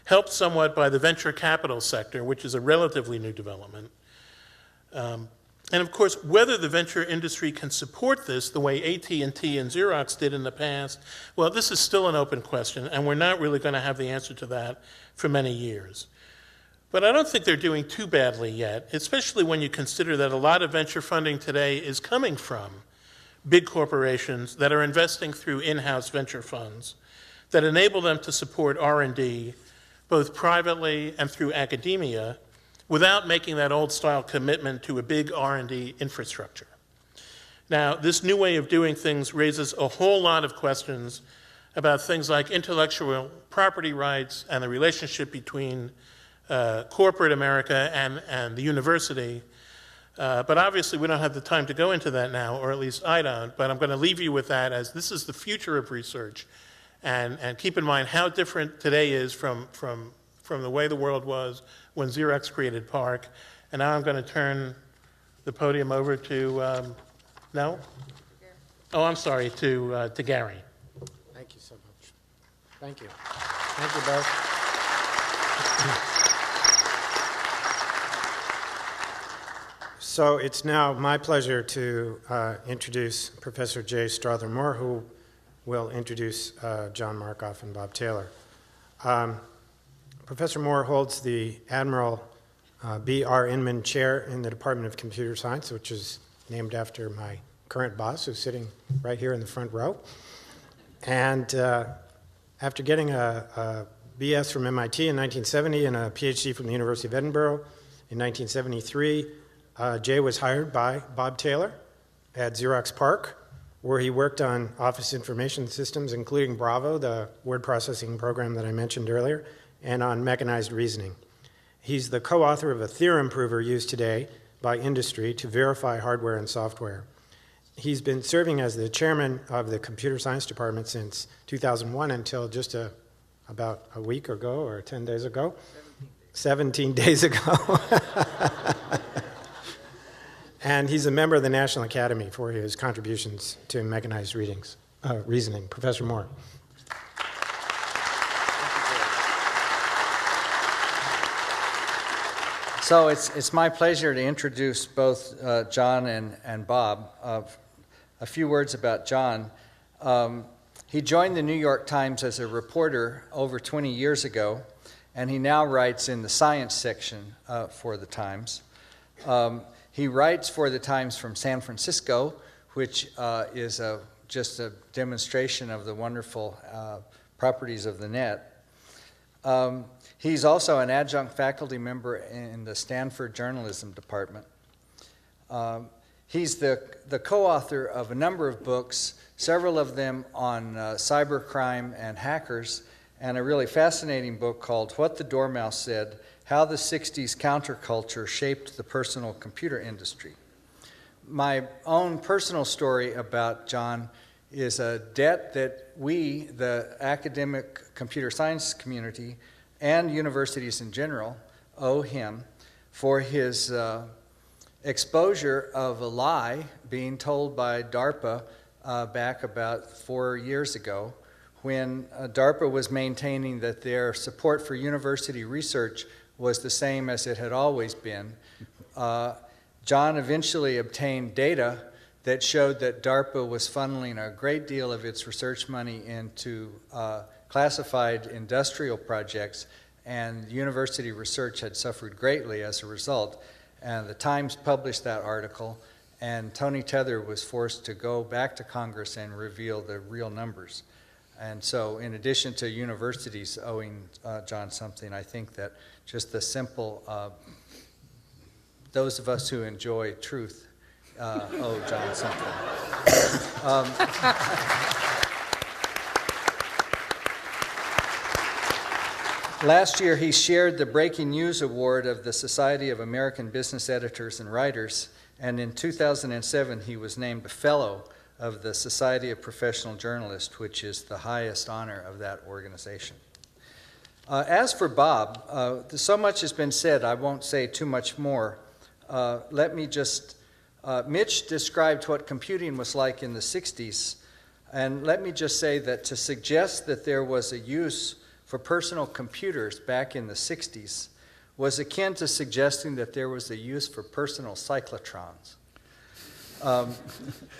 helped somewhat by the venture capital sector, which is a relatively new development. And of course, whether the venture industry can support this the way AT&T and Xerox did in the past, well, this is still an open question, and we're not really going to have the answer to that for many years. But I don't think they're doing too badly yet, especially when you consider that a lot of venture funding today is coming from big corporations that are investing through in-house venture funds that enable them to support R&D both privately and through academia without making that old-style commitment to a big R&D infrastructure. Now, this new way of doing things raises a whole lot of questions about things like intellectual property rights and the relationship between corporate America and the university. But obviously, we don't have the time to go into that now, or at least I don't. But I'm going to leave you with that as this is the future of research. And keep in mind how different today is from the way the world was when Xerox created PARC. And now I'm going to turn the podium over to, no? Oh, I'm sorry, to Gary. Thank you so much. Thank you. Thank you both. So it's now my pleasure to introduce Professor Jay Strother-Moore, who will introduce John Markoff and Bob Taylor. Professor Moore holds the Admiral B.R. Inman Chair in the Department of Computer Science, which is named after my current boss, who's sitting right here in the front row. And after getting a BS from MIT in 1970 and a PhD from the University of Edinburgh in 1973, Jay was hired by Bob Taylor at Xerox PARC, where he worked on Office Information Systems, including Bravo, the word processing program that I mentioned earlier, and on mechanized reasoning. He's the co-author of a theorem prover used today by industry to verify hardware and software. He's been serving as the chairman of the computer science department since 2001 until just about a week ago or 10 days ago. 17 days ago. And he's a member of the National Academy for his contributions to mechanized reasoning. Professor Moore. So it's my pleasure to introduce both John and Bob. A few words about John. He joined the New York Times as a reporter over 20 years ago, and he now writes in the science section for the Times. He writes for the Times from San Francisco, which is just a demonstration of the wonderful properties of the net. He's also an adjunct faculty member in the Stanford Journalism Department. He's the co-author of a number of books, several of them on cybercrime and hackers, and a really fascinating book called What the Dormouse Said, How the 60s Counterculture Shaped the Personal Computer Industry. My own personal story about John is a debt that we, the academic computer science community, and universities in general, owe him for his exposure of a lie being told by DARPA back about 4 years ago, when DARPA was maintaining that their support for university research was the same as it had always been. John eventually obtained data that showed that DARPA was funneling a great deal of its research money into classified industrial projects, and university research had suffered greatly as a result. And the Times published that article, and Tony Tether was forced to go back to Congress and reveal the real numbers. And so in addition to universities owing John something, I think that just the simple, those of us who enjoy truth owe John something. Last year, he shared the Breaking News Award of the Society of American Business Editors and Writers, and in 2007, he was named a Fellow of the Society of Professional Journalists, which is the highest honor of that organization. As for Bob, so much has been said, I won't say too much more. Let me just, Mitch described what computing was like in the 60s, and let me just say that to suggest that there was a use for personal computers back in the 60s was akin to suggesting that there was a use for personal cyclotrons.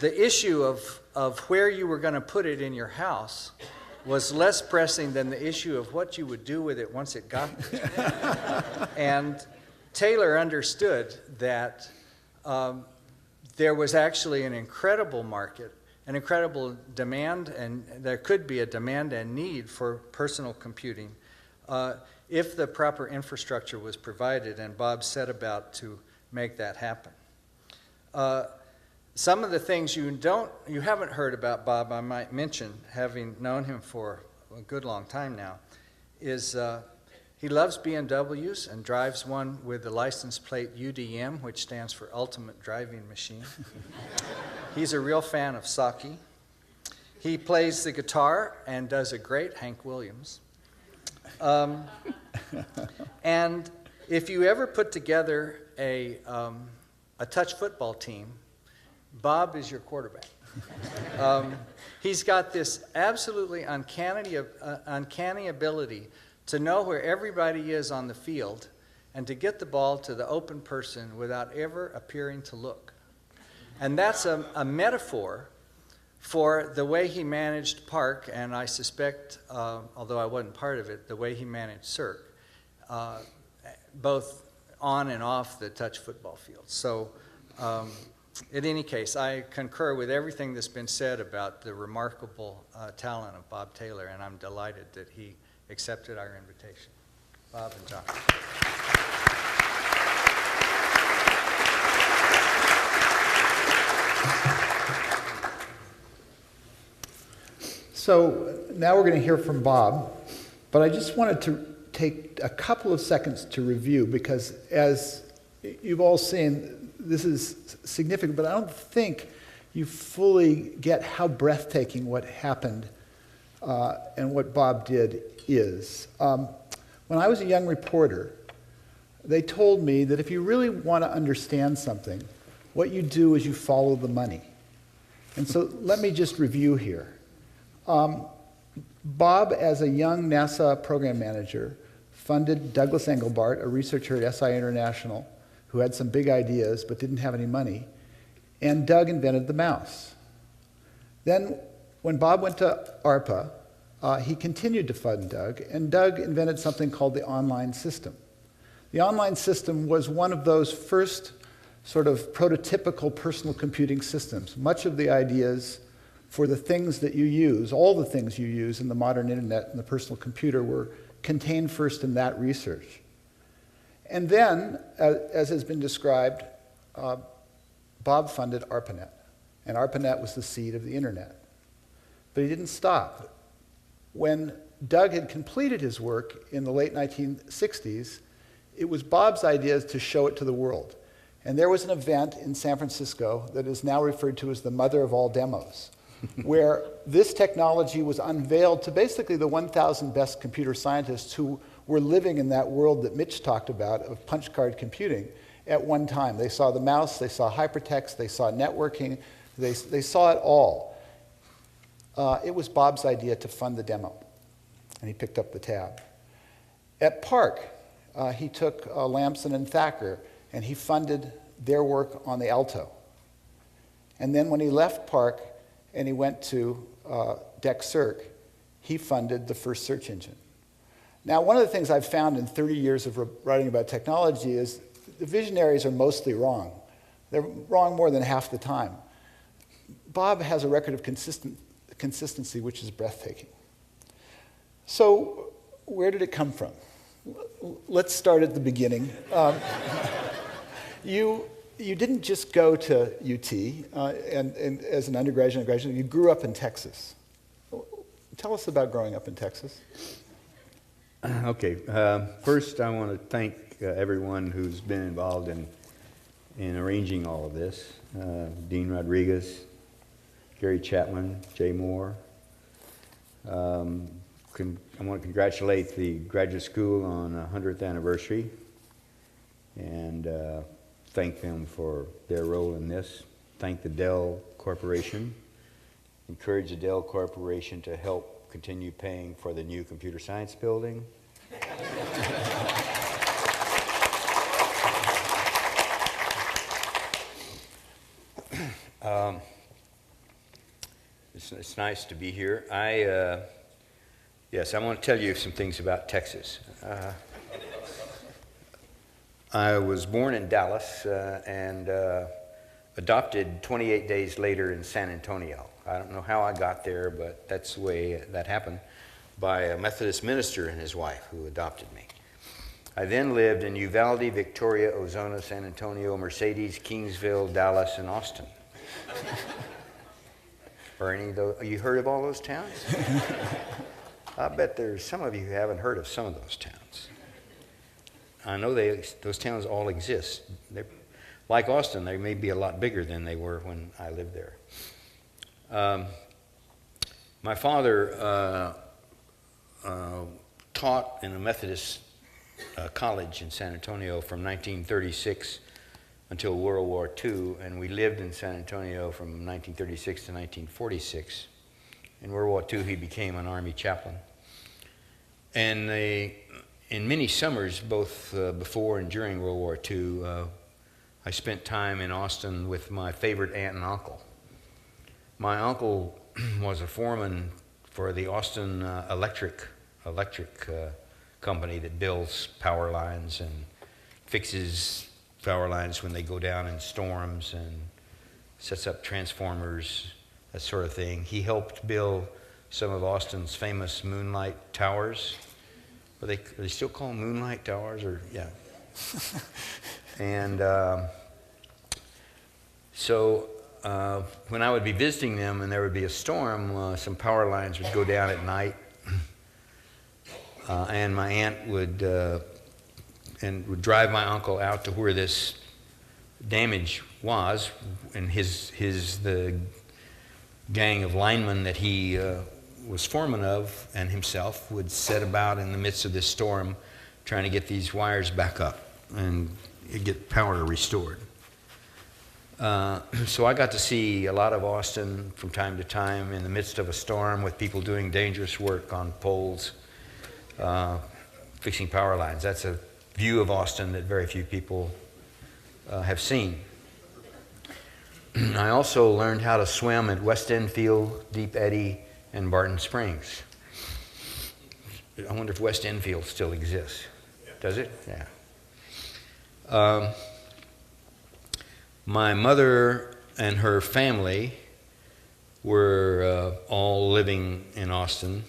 The issue of where you were going to put it in your house was less pressing than the issue of what you would do with it once it got there. And Taylor understood that there was actually an incredible market, an incredible demand, and there could be a demand and need for personal computing if the proper infrastructure was provided, and Bob set about to make that happen. Some of the things you haven't heard about Bob, I might mention, having known him for a good long time now, is he loves BMWs and drives one with the license plate UDM, which stands for Ultimate Driving Machine. He's a real fan of sake. He plays the guitar and does a great Hank Williams. And if you ever put together a touch football team, Bob is your quarterback. He's got this absolutely uncanny ability to know where everybody is on the field and to get the ball to the open person without ever appearing to look. And that's a metaphor for the way he managed PARC, and I suspect, although I wasn't part of it, the way he managed CERC, both on and off the touch football field. So in any case, I concur with everything that's been said about the remarkable talent of Bob Taylor, and I'm delighted that he accepted our invitation. Bob and John. So now we're going to hear from Bob, but I just wanted to take a couple of seconds to review, because as you've all seen, this is significant, but I don't think you fully get how breathtaking what happened and what Bob did is. When I was a young reporter, they told me that if you really want to understand something, what you do is you follow the money. And so let me just review here. Bob, as a young NASA program manager, funded Douglas Engelbart, a researcher at SI International, who had some big ideas but didn't have any money, and Doug invented the mouse. Then, when Bob went to ARPA, he continued to fund Doug, and Doug invented something called the online system. The online system was one of those first sort of prototypical personal computing systems. Much of the ideas for the things that you use, all the things you use in the modern internet and the personal computer, were contained first in that research. And then, as has been described, Bob funded Arpanet, and Arpanet was the seed of the internet. But he didn't stop. When Doug had completed his work in the late 1960s, it was Bob's idea to show it to the world. And there was an event in San Francisco that is now referred to as the mother of all demos, where this technology was unveiled to basically the 1,000 best computer scientists who were living in that world that Mitch talked about of punch card computing at one time. They saw the mouse, they saw hypertext, they saw networking, they saw it all. It was Bob's idea to fund the demo, and he picked up the tab. At PARC, he took Lamson and Thacker, and he funded their work on the Alto. And then when he left PARC and he went to DEC-CIRC, he funded the first search engine. Now, one of the things I've found in 30 years of writing about technology is the visionaries are mostly wrong. They're wrong more than half the time. Bob has a record of consistency which is breathtaking. So, where did it come from? Let's start at the beginning. You didn't just go to UT and as an undergraduate and graduate, you grew up in Texas. Tell us about growing up in Texas. Okay, first I want to thank everyone who's been involved in arranging all of this. Dean Rodriguez, Gary Chapman, Jay Moore. I want to congratulate the graduate school on the 100th anniversary and thank them for their role in this. Thank the Dell Corporation. Encourage the Dell Corporation to help continue paying for the new computer science building. It's nice to be here. Yes, I want to tell you some things about Texas. I was born in Dallas and adopted 28 days later in San Antonio. I don't know how I got there, but that's the way that happened, by a Methodist minister and his wife who adopted me. I then lived in Uvalde, Victoria, Ozona, San Antonio, Mercedes, Kingsville, Dallas, and Austin. Or any of those, you heard of all those towns? I bet there's some of you who haven't heard of some of those towns. I know those towns all exist. They're, like Austin, they may be a lot bigger than they were when I lived there. My father taught in a Methodist college in San Antonio from 1936 until World War II, and we lived in San Antonio from 1936 to 1946. In World War II, he became an Army chaplain. And in many summers, both before and during World War II, I spent time in Austin with my favorite aunt and uncle. My uncle was a foreman for the Austin Electric company that builds power lines and fixes power lines when they go down in storms and sets up transformers, that sort of thing. He helped build some of Austin's famous moonlight towers. Are they still called moonlight towers? Or yeah. And so when I would be visiting them and there would be a storm, some power lines would go down at night, and my aunt would drive my uncle out to where this damage was, and the gang of linemen that he was foreman of and himself would set about in the midst of this storm trying to get these wires back up and get power restored. So I got to see a lot of Austin from time to time in the midst of a storm with people doing dangerous work on poles, fixing power lines. That's a view of Austin that very few people have seen. I also learned how to swim at West Enfield, Deep Eddy, and Barton Springs. I wonder if West Enfield still exists. Does it? Yeah. My mother and her family were all living in Austin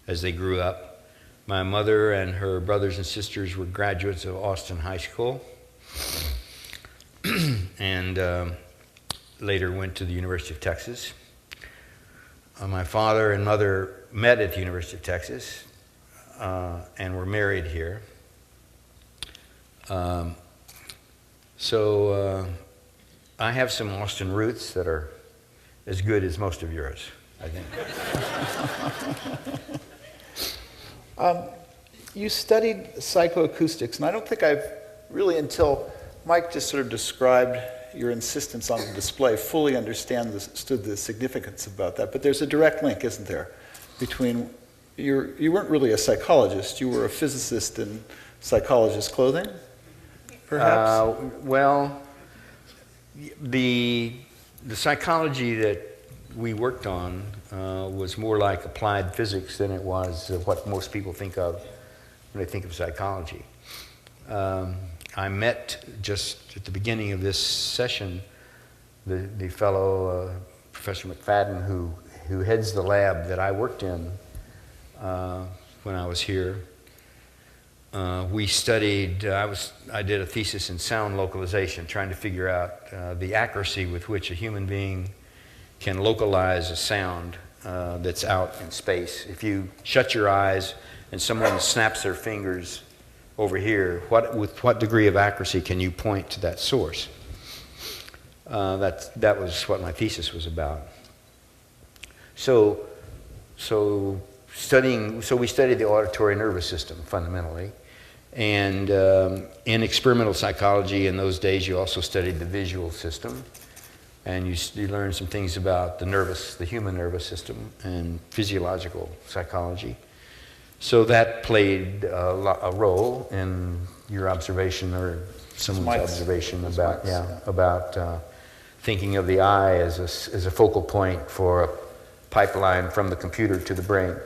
as they grew up. My mother and her brothers and sisters were graduates of Austin High School and later went to the University of Texas. My father and mother met at the University of Texas and were married here. So I have some Austin roots that are as good as most of yours, I think. You studied psychoacoustics, and I don't think I've really, until Mike just sort of described your insistence on the display, fully understood the significance about that. But there's a direct link, isn't there, between you weren't really a psychologist, you were a physicist in psychologist clothing, perhaps? Well, the psychology that we worked on was more like applied physics than it was what most people think of when they think of psychology. I met just at the beginning of this session the fellow, Professor McFadden, who heads the lab that I worked in when I was here. We studied, I did a thesis in sound localization, trying to figure out the accuracy with which a human being can localize a sound that's out in space. If you shut your eyes and someone snaps their fingers over here, with what degree of accuracy can you point to that source? That was what my thesis was about. So we studied the auditory nervous system fundamentally. And in experimental psychology in those days, you also studied the visual system. And you learned some things about the human nervous system and physiological psychology. So that played a role in your observation or someone's observation about thinking of the eye as a focal point for a pipeline from the computer to the brain.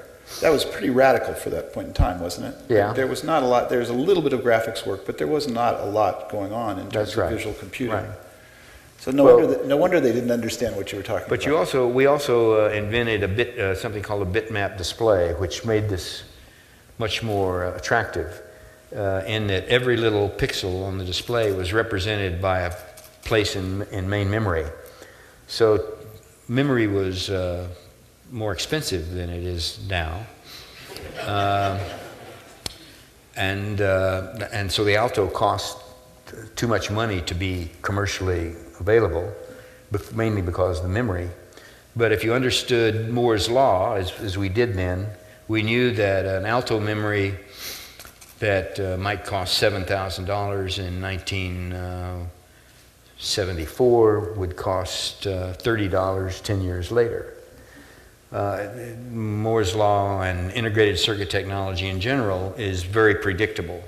That was pretty radical for that point in time, wasn't it? Yeah. There was not a lot, there was a little bit of graphics work, but there was not a lot going on in terms of visual computing. Right. So no wonder they didn't understand what you were talking about. But we also invented something called a bitmap display, which made this much more attractive in that every little pixel on the display was represented by a place in main memory. So memory was more expensive than it is now. And so the Alto cost too much money to be commercially available, mainly because of the memory. But if you understood Moore's law, as we did then, we knew that an Alto memory that might cost $7,000 in 1974 would cost $30 10 years later. Moore's law and integrated circuit technology in general is very predictable.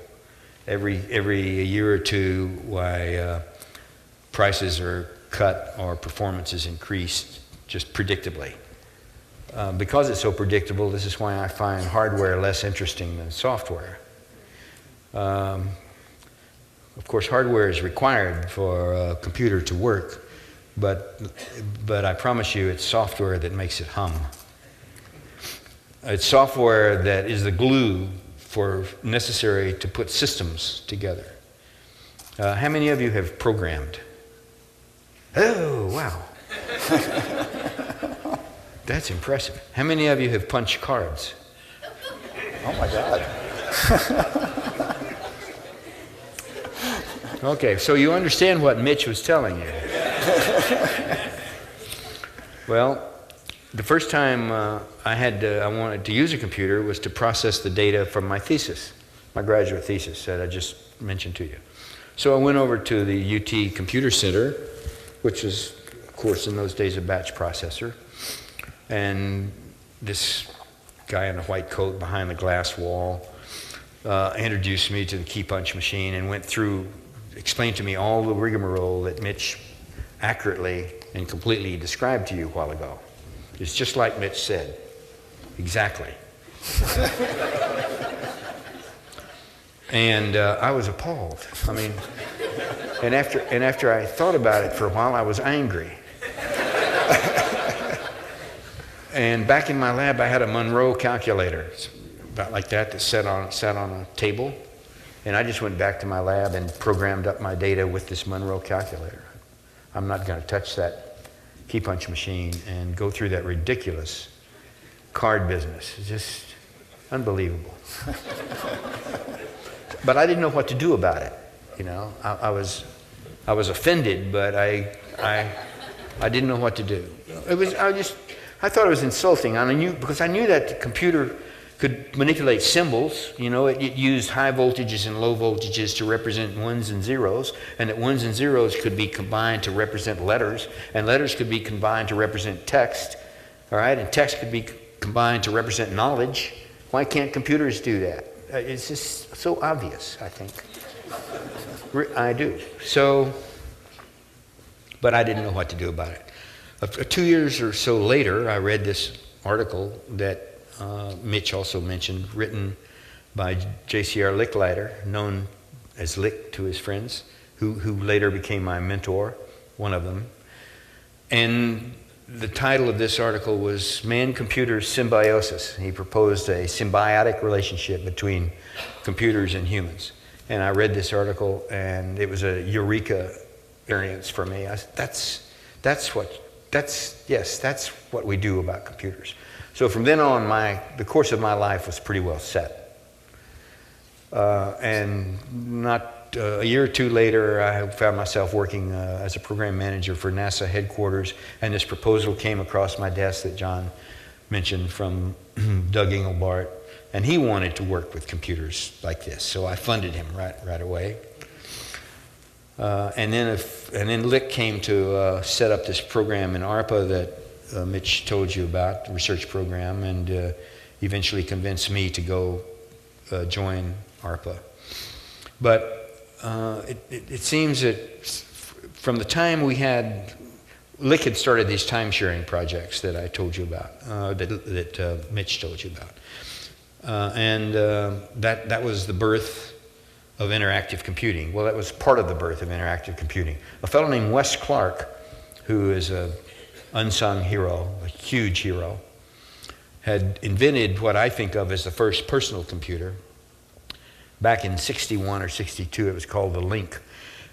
Every year or two, why prices are cut or performance is increased just predictably. Because it's so predictable, this is why I find hardware less interesting than software. Of course, hardware is required for a computer to work, but I promise you it's software that makes it hum. It's software that is the glue necessary to put systems together. How many of you have programmed? Oh, wow. That's impressive. How many of you have punched cards? Oh my God. Okay, so you understand what Mitch was telling you. Well, the first time I wanted to use a computer was to process the data from my thesis, my graduate thesis that I just mentioned to you. So I went over to the UT Computer Center, which was, of course, in those days a batch processor. And this guy in a white coat behind the glass wall introduced me to the key punch machine and explained to me all the rigmarole that Mitch accurately and completely described to you a while ago. It's just like Mitch said. Exactly. And I was appalled. I mean, and after I thought about it for a while, I was angry. And back in my lab, I had a Monroe calculator, about like that sat on a table. And I just went back to my lab and programmed up my data with this Monroe calculator. I'm not going to touch that key punch machine and go through that ridiculous card business. It's just unbelievable. But I didn't know what to do about it. You know, I was offended, but I didn't know what to do. I thought it was insulting. Because I knew that the computer could manipulate symbols. You know, it used high voltages and low voltages to represent ones and zeros, and that ones and zeros could be combined to represent letters, and letters could be combined to represent text, all right, and text could be combined to represent knowledge. Why can't computers do that? It's just so obvious, I think. I do. So, but I didn't know what to do about it. 2 years or so later, I read this article that Mitch also mentioned, written by J.C.R. Licklider, known as Lick to his friends, who later became my mentor, one of them. And the title of this article was Man-Computer Symbiosis. He proposed a symbiotic relationship between computers and humans. And I read this article, and it was a eureka experience for me. That's what we do about computers. So from then on, the course of my life was pretty well set. And not a year or two later, I found myself working as a program manager for NASA headquarters, and this proposal came across my desk that John mentioned from Doug Engelbart, and he wanted to work with computers like this, so I funded him right away. And then Lick came to set up this program in ARPA that Mitch told you about, the research program, and eventually convinced me to go join ARPA. But it seems that from the time Lick had started these time-sharing projects that I told you about, that Mitch told you about. And that was the birth of interactive computing. Well, that was part of the birth of interactive computing. A fellow named Wes Clark, who is an unsung hero, a huge hero, had invented what I think of as the first personal computer. Back in 61 or 62, it was called the Link.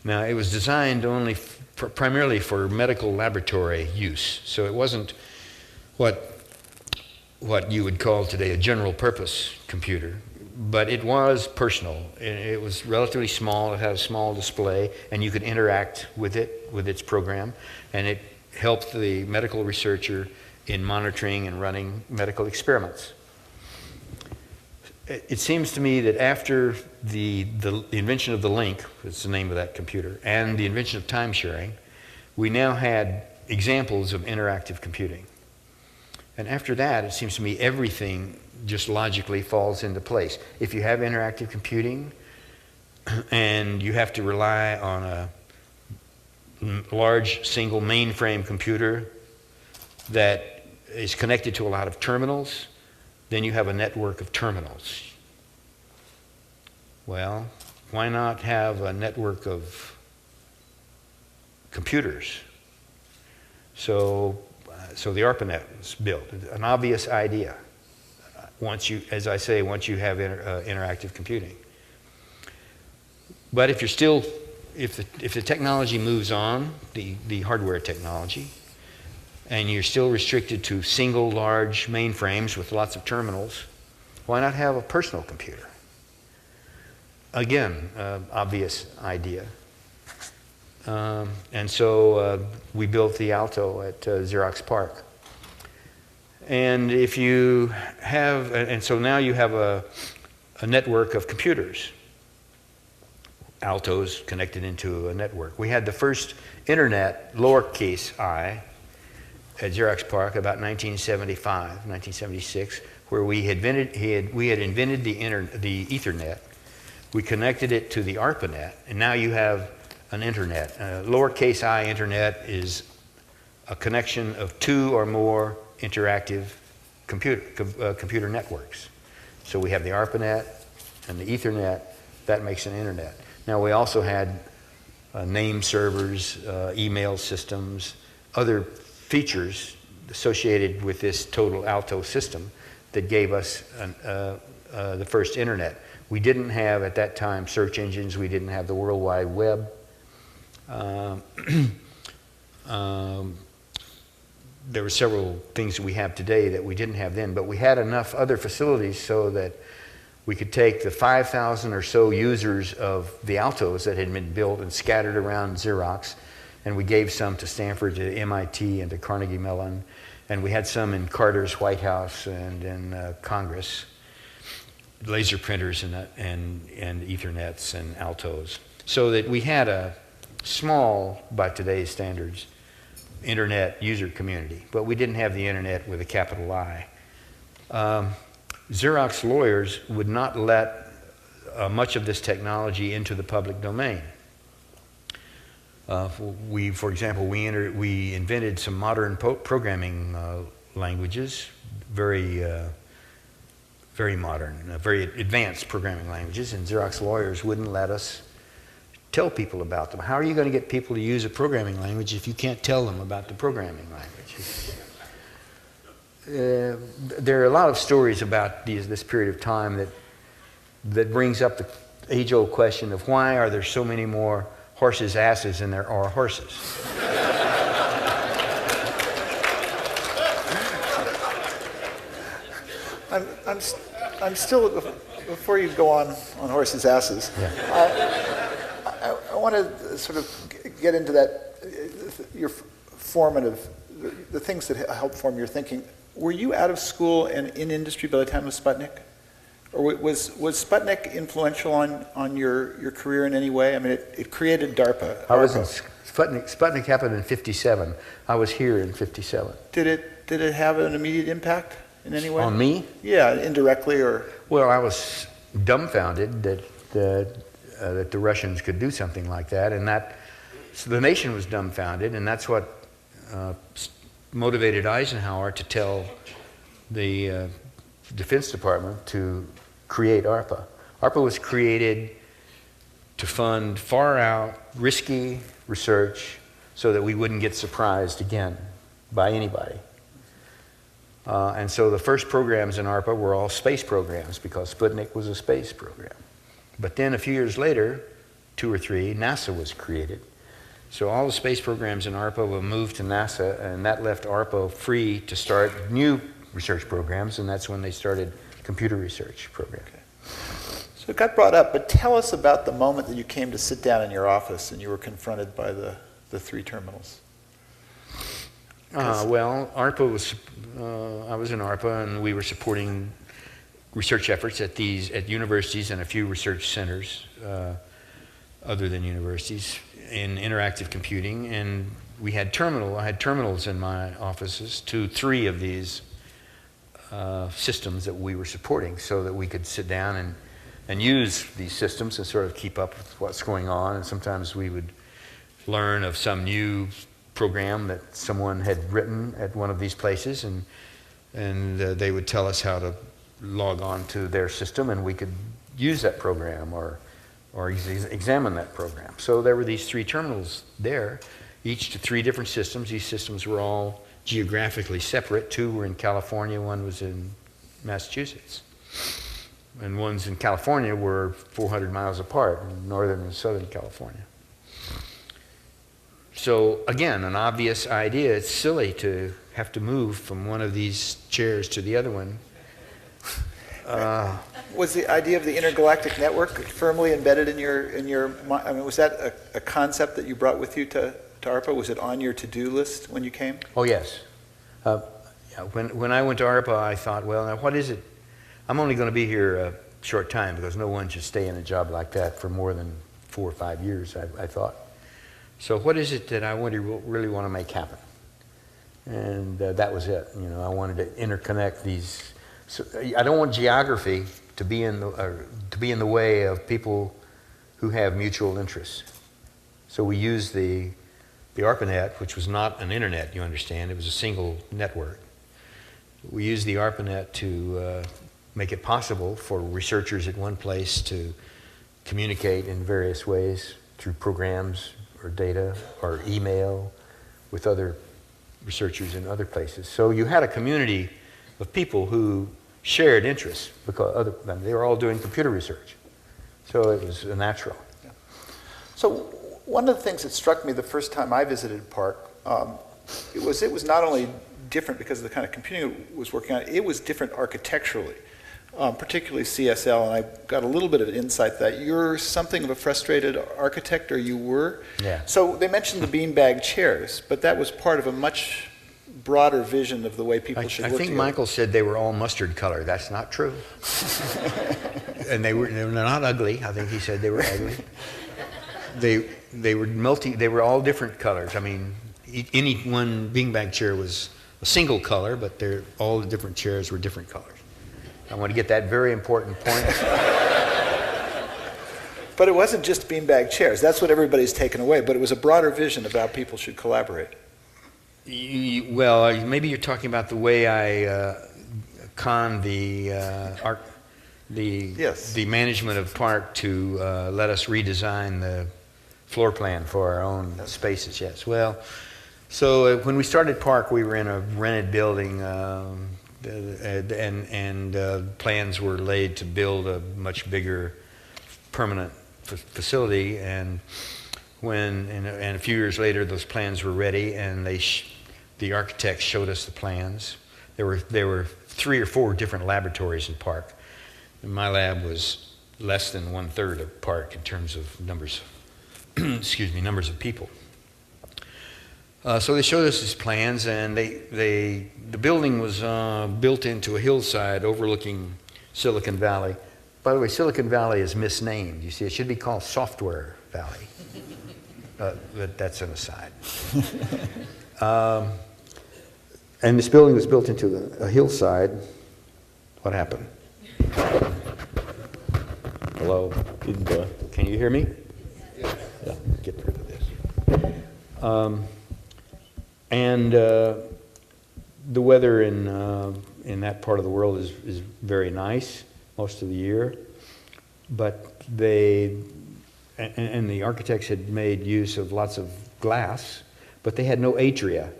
Now, it was designed only primarily for medical laboratory use. So it wasn't what you would call today a general purpose computer, but it was personal. It was relatively small. It had a small display, and you could interact with it, with its program, and it helped the medical researcher in monitoring and running medical experiments. It seems to me that after the invention of the Link, was the name of that computer, and the invention of time sharing, we now had examples of interactive computing. And after that, it seems to me everything just logically falls into place. If you have interactive computing and you have to rely on a large single mainframe computer that is connected to a lot of terminals, then you have a network of terminals. Well, why not have a network of computers? So the Arpanet was built, an obvious idea. Once you have interactive computing. But if the technology moves on, the hardware technology, and you're still restricted to single large mainframes with lots of terminals, why not have a personal computer? Again, obvious idea. And so we built the Alto at Xerox PARC. And so now you have a network of computers. Altos connected into a network. We had the first internet, lowercase I, at Xerox PARC about 1975, 1976, where we had invented the Ethernet. We connected it to the Arpanet, and now you have an internet. Lowercase I internet is a connection of 2 or more interactive computer networks. So we have the Arpanet and the Ethernet. That makes an internet. Now we also had name servers, email systems, other features associated with this total Alto system that gave us the first internet. We didn't have, at that time, search engines. We didn't have the World Wide Web. There were several things that we have today that we didn't have then, but we had enough other facilities so that we could take the 5,000 or so users of the Altos that had been built and scattered around Xerox, and we gave some to Stanford, to MIT, and to Carnegie Mellon, and we had some in Carter's White House and in Congress, laser printers and Ethernets and Altos, so that we had a small, by today's standards, internet user community, but we didn't have the internet with a capital I. Xerox lawyers would not let much of this technology into the public domain. For example, we invented some modern programming languages, very modern, very advanced programming languages, and Xerox lawyers wouldn't let us tell people about them. How are you going to get people to use a programming language if you can't tell them about the programming language? There are a lot of stories about this period of time that brings up the age-old question of why are there so many more horses' asses than there are horses? I'm still, before you go on horses' asses, Yeah. I want to sort of get into that, your formative, the things that help form your thinking. Were you out of school and in industry by the time of Sputnik? Or was Sputnik influential on your career in any way? I mean, it created DARPA. I was in Sputnik happened in '57. I was here in '57. Did it have an immediate impact in any way? On me? Yeah, indirectly or... Well, I was dumbfounded that the Russians could do something like that, and so the nation was dumbfounded, and that's what motivated Eisenhower to tell the Defense Department to create ARPA. ARPA was created to fund far-out, risky research so that we wouldn't get surprised again by anybody. And so the first programs in ARPA were all space programs because Sputnik was a space program. But then a few years later, 2 or 3, NASA was created. So all the space programs in ARPA were moved to NASA, and that left ARPA free to start new research programs, and that's when they started computer research programs. Okay. So it got brought up, but tell us about the moment that you came to sit down in your office and you were confronted by the 3 terminals. Well, ARPA was, I was in ARPA, and we were supporting research efforts at universities and a few research centers other than universities in interactive computing, and I had terminals in my offices to 3 of these systems that we were supporting so that we could sit down and use these systems and sort of keep up with what's going on, and sometimes we would learn of some new program that someone had written at one of these places, and they would tell us how to log on to their system, and we could use that program or examine that program. So there were these 3 terminals there, each to 3 different systems. These systems were all geographically separate. 2 were in California, 1 was in Massachusetts. And ones in California were 400 miles apart, in northern and southern California. So again, an obvious idea. It's silly to have to move from one of these chairs to the other one. Was the idea of the intergalactic network firmly embedded in your mind? I mean, was that a concept that you brought with you to ARPA? Was it on your to-do list when you came? Oh, yes. When I went to ARPA, I thought, well, now what is it? I'm only going to be here a short time because no one should stay in a job like that for more than 4 or 5 years, I thought. So what is it that I really want to make happen? And that was it. You know, I wanted to interconnect these So I don't want geography to be in the way of people who have mutual interests. So we used the Arpanet, which was not an internet, you understand. It was a single network. We used the Arpanet to make it possible for researchers at one place to communicate in various ways through programs or data or email with other researchers in other places. So you had a community of people who shared interests because they were all doing computer research. So it was natural. So one of the things that struck me the first time I visited PARC, it was not only different because of the kind of computing it was working on, it was different architecturally, particularly CSL, and I got a little bit of an insight that you're something of a frustrated architect, or you were. Yeah. So they mentioned the beanbag chairs, but that was part of a much broader vision of the way people should work I think together. Michael said they were all mustard color. That's not true. And they were not ugly. I think he said they were ugly. They were all different colors. I mean, any one beanbag chair was a single color, but all the different chairs were different colors. I want to get that very important point. But it wasn't just beanbag chairs. That's what everybody's taken away. But it was a broader vision of how people should collaborate. Well, maybe you're talking about the way I conned the management of PARC to let us redesign the floor plan for our own spaces. Yes. Well, so when we started PARC, we were in a rented building, and plans were laid to build a much bigger permanent facility. And and a few years later, those plans were ready, and the architects showed us the plans. There were 3 or 4 different laboratories in PARC. And my lab was less than 1/3 of PARC in terms of numbers of people. So they showed us these plans, and the building was built into a hillside overlooking Silicon Valley. By the way, Silicon Valley is misnamed. You see, it should be called Software Valley. But that's an aside. And this building was built into a hillside. What happened? Hello? Can you hear me? Yeah. Get rid of this. And the weather in that part of the world is very nice most of the year. But the architects had made use of lots of glass, but they had no atria.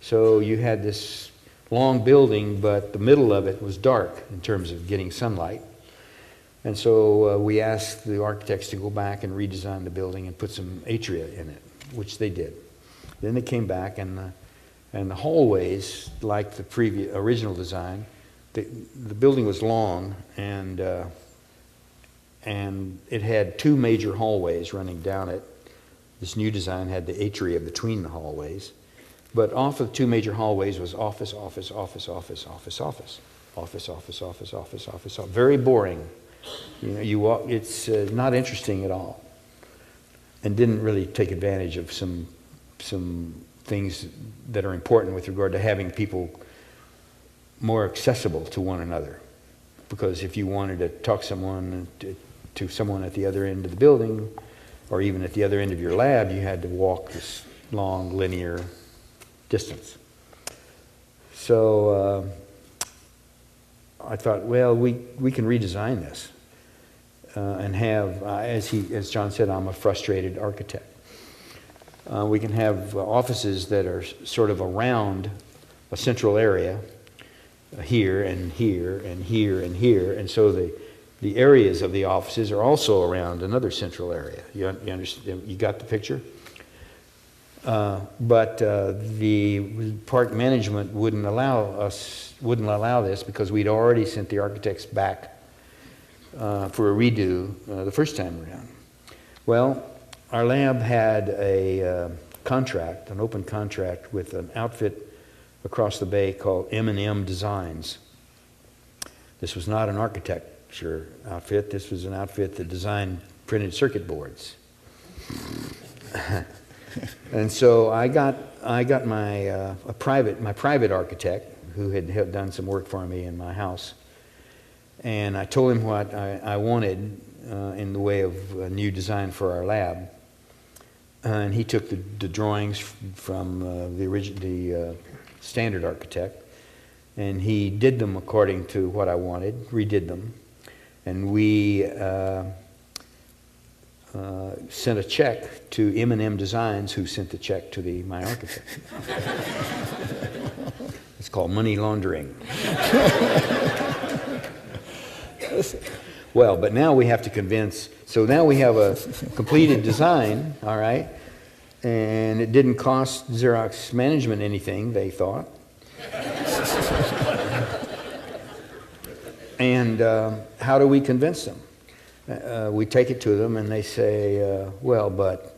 So you had this long building, but the middle of it was dark in terms of getting sunlight. And so we asked the architects to go back and redesign the building and put some atria in it, which they did. Then they came back, and the hallways, like the original design, the building was long, and it had 2 major hallways running down it. This new design had the atria between the hallways. But off of 2 major hallways was office, office, office, office, office, office, office, office, office, office, office. Very boring. You know, you walk. It's not interesting at all, and didn't really take advantage of some things that are important with regard to having people more accessible to one another. Because if you wanted to talk to someone at the other end of the building, or even at the other end of your lab, you had to walk this long linear distance. So I thought, well, we can redesign this and have, as John said, I'm a frustrated architect. We can have offices that are sort of around a central area, here and here and here and here, and so the areas of the offices are also around another central area. You understand? You got the picture? But the PARC management wouldn't allow this because we'd already sent the architects back for a redo the first time around. Well, our lab had a contract, an open contract with an outfit across the bay called M&M Designs. This was not an architecture outfit. This was an outfit that designed printed circuit boards. And so I got my private architect who had done some work for me in my house And I told him what I wanted in the way of a new design for our lab. And he took the drawings from the standard architect, and he did them according to what I wanted, redid them. And we sent a check to M&M Designs, who sent the check to my architect. It's called money laundering. Well, but now we have to convince, so now we have a completed design, all right, and it didn't cost Xerox management anything, they thought. And how do we convince them? We take it to them and they say, well, but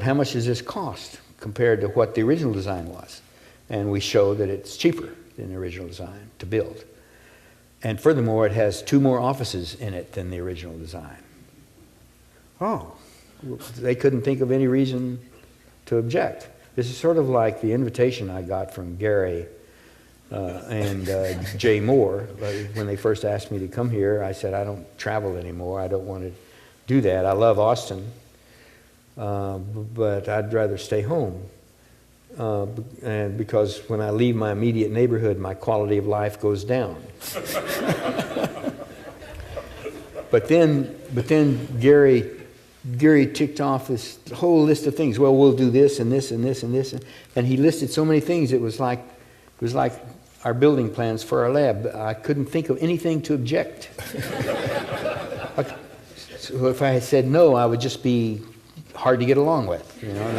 how much does this cost compared to what the original design was? And we show that it's cheaper than the original design to build. And furthermore, it has 2 more offices in it than the original design. Oh, they couldn't think of any reason to object. This is sort of like the invitation I got from Gary and Jay Moore. When they first asked me to come here, I said, I don't travel anymore. I don't want to do that. I love Austin, but I'd rather stay home. And because when I leave my immediate neighborhood, my quality of life goes down. But then Gary ticked off this whole list of things. Well, we'll do this and this and this and this, and he listed so many things. It was like our building plans for our lab. I couldn't think of anything to object. So if I had said no, I would just be hard to get along with, you know.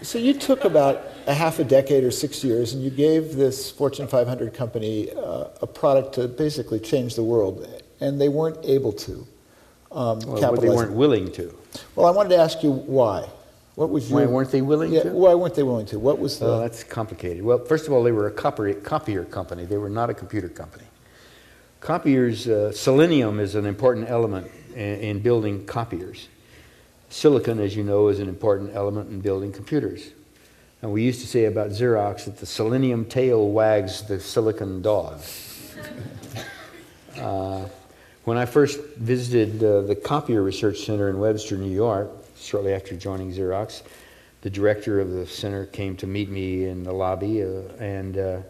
So you took about a half a decade or 6 years, and you gave this Fortune 500 company a product to basically change the world, and they weren't able to capitalize. They weren't willing to. Well, I wanted to ask you why. What was your... Why weren't they willing to? Why weren't they willing to? What was the... Well, that's complicated. Well, first of all, they were a copier company. They were not a computer company. Copiers, selenium is an important element in building copiers. Silicon, as you know, is an important element in building computers. And we used to say about Xerox that the selenium tail wags the silicon dog. When I first visited the Copier Research Center in Webster, New York, shortly after joining Xerox, the director of the center came to meet me in the lobby, and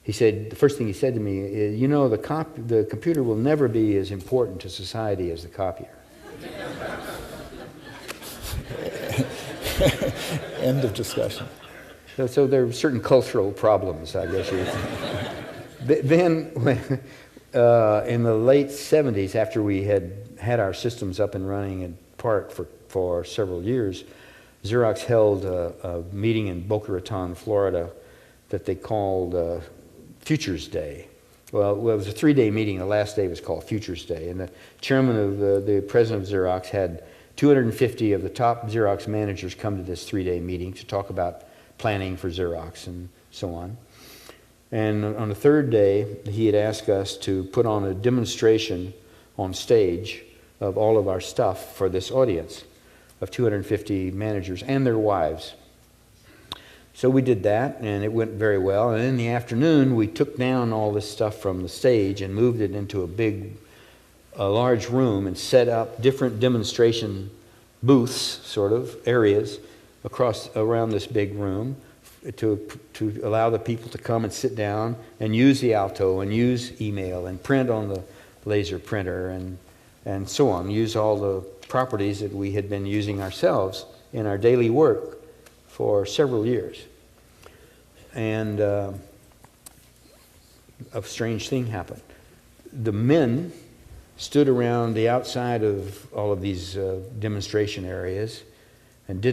he said, the first thing he said to me is, you know, the computer will never be as important to society as the copier. End of discussion. So there are certain cultural problems, I guess. Then, in the late 70s, after we had our systems up and running in PARC for several years, Xerox held a meeting in Boca Raton, Florida, that they called Futures Day. Well, it was a 3-day meeting. The last day was called Futures Day. And the chairman of the president of Xerox had 250 of the top Xerox managers come to this 3-day meeting to talk about planning for Xerox and so on. And on the 3rd day, he had asked us to put on a demonstration on stage of all of our stuff for this audience of 250 managers and their wives. So we did that, and it went very well. And in the afternoon, we took down all this stuff from the stage and moved it into a large room and set up different demonstration booths, sort of, areas around this big room to allow the people to come and sit down and use the Alto and use email and print on the laser printer and so on, use all the properties that we had been using ourselves in our daily work for several years. And a strange thing happened. The men stood around the outside of all of these demonstration areas and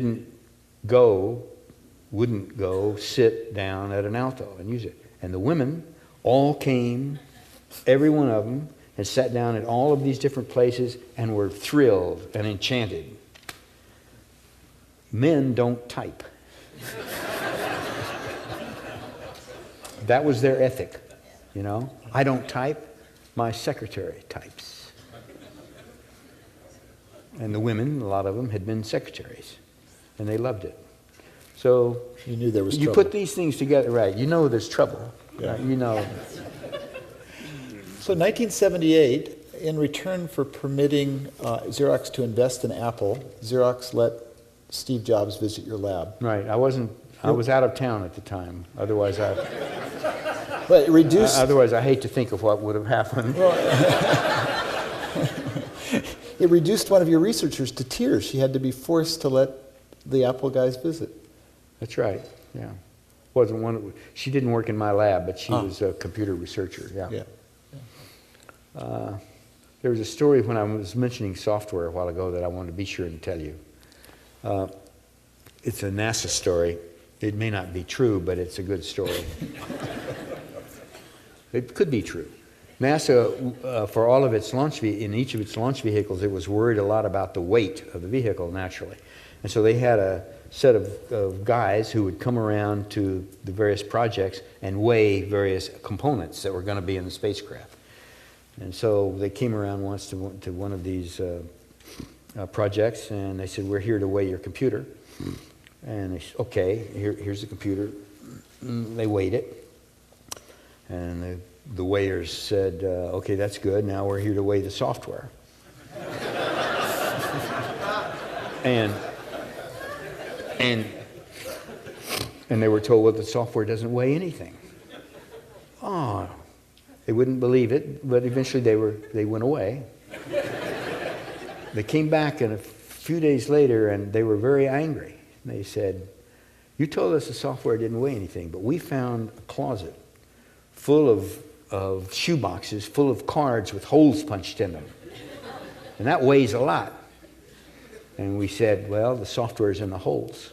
wouldn't go sit down at an Alto and use it. And the women all came, every one of them, and sat down at all of these different places and were thrilled and enchanted. Men don't type. That was their ethic, you know. I don't type, my secretary types. And the women, a lot of them, had been secretaries, and they loved it. So You knew there was you trouble. put these things together, right? You know there's trouble. Yeah. Right? You know. So 1978, in return for permitting Xerox to invest in Apple, Xerox let Steve Jobs visit your lab. Right. I was out of town at the time. Otherwise, But it reduced. otherwise I hate to think of what would have happened. It reduced one of your researchers to tears. She had to be forced to let the Apple guys visit. That's right. Yeah. Wasn't one. She didn't work in my lab, but she was a computer researcher. Yeah. Yeah. There was a story when I was mentioning software a while ago that I wanted to be sure and tell you. It's a NASA story. It may not be true, but it's a good story. It could be true. NASA, for all of its in each of its launch vehicles, it was worried a lot about the weight of the vehicle, naturally. And so they had a set of guys who would come around to the various projects and weigh various components that were going to be in the spacecraft. And so they came around once to one of these projects, and they said, "We're here to weigh your computer." And they said, "Okay, here's the computer." They weighed it, and the weighers said, "Okay, that's good. Now we're here to weigh the software." and they were told, "Well, the software doesn't weigh anything." Oh, they wouldn't believe it, but eventually they went away. They came back and a few days later, and they were very angry. They said, "You told us the software didn't weigh anything, but we found a closet full of shoe boxes full of cards with holes punched in them. And that weighs a lot." And we said, "Well, the software's in the holes."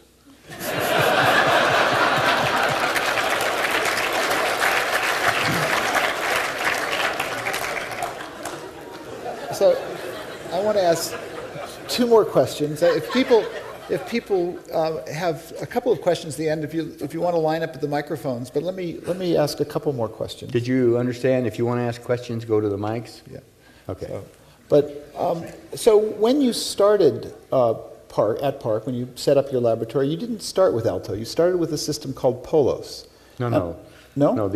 So I want to ask two more questions. If people have a couple of questions at the end, if you want to line up at the microphones, but let me ask a couple more questions. Did you understand? If you want to ask questions, go to the mics? Yeah. Okay. So when you started PARC, when you set up your laboratory, you didn't start with Alto. You started with a system called Polos. No. No? No,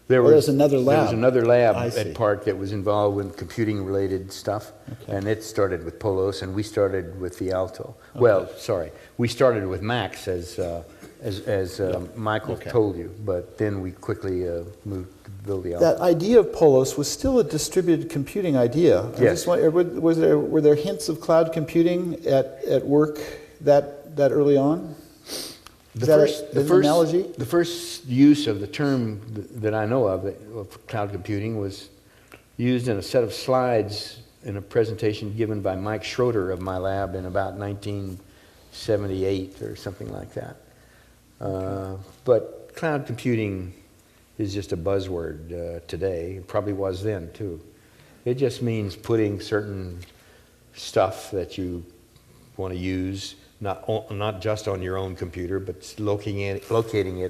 There was another lab. There was another lab I see. at PARC that was involved with computing-related stuff, Okay. and it started with Polos, and we started with the Alto. Well, sorry, we started with Max, as Michael Okay. told you, but then we quickly moved to build the Alto. That idea of Polos was still a distributed computing idea. I Yes. just were there hints of cloud computing at work that early on? Is that an analogy? The first use of the term that I know of cloud computing was used in a set of slides in a presentation given by Mike Schroeder of my lab in about 1978 or something like that. But cloud computing is just a buzzword today. It probably was then too. It just means putting certain stuff that you want to use not just on your own computer, but locating it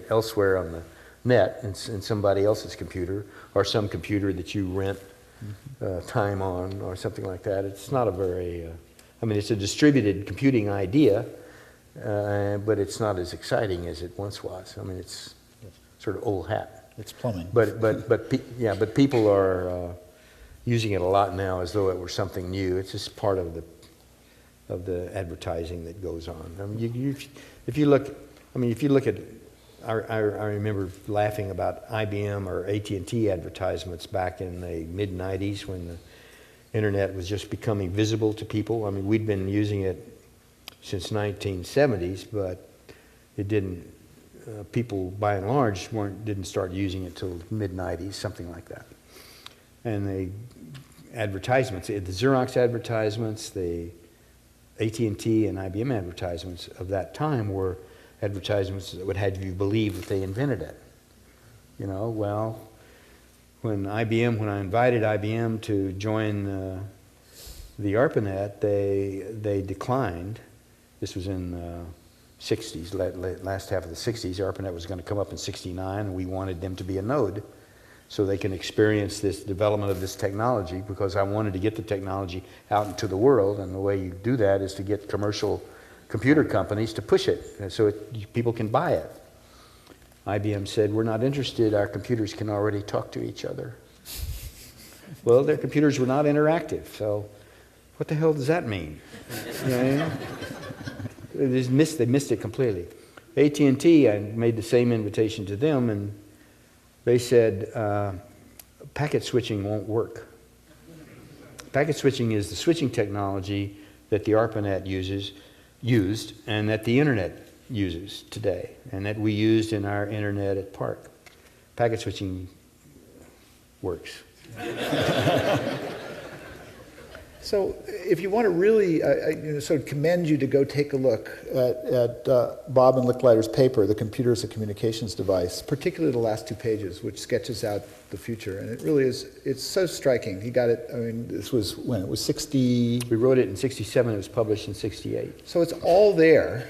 elsewhere on the net in somebody else's computer or some computer that you rent time on or something like that. It's not a very, it's a distributed computing idea, but it's not as exciting as it once was. It's sort of old hat. It's plumbing. But people are using it a lot now as though it were something new. It's just part of the advertising that goes on. If you look at, I remember laughing about IBM or AT&T advertisements back in the mid-90s when the internet was just becoming visible to people. We'd been using it since 1970s, but it didn't. People by and large didn't start using it till mid-90s, something like that. And the advertisements, the Xerox advertisements, the AT&T and IBM advertisements of that time were advertisements that would have you believe that they invented it. When I invited IBM to join the Arpanet, they declined. This was in the 60s, last half of the 60s. Arpanet was going to come up in 69, and we wanted them to be a node so they can experience this development of this technology, because I wanted to get the technology out into the world, and the way you do that is to get commercial computer companies to push it so people can buy it. IBM said, we're not interested, our computers can already talk to each other. Well, their computers were not interactive, so what the hell does that mean? You know, they missed it completely. AT&T, I made the same invitation to them, and they said, packet switching won't work. Packet switching is the switching technology that the Arpanet used and that the internet uses today, and that we used in our internet at PARC. Packet switching works. So if you want to really sort of commend you to go take a look at Bob and Licklider's paper, The Computer as a Communications Device, particularly the last 2 pages, which sketches out the future. And it really is, it's so striking. He got it, I mean, this was when? It was 60... We wrote it in 67, it was published in 68. So it's all there,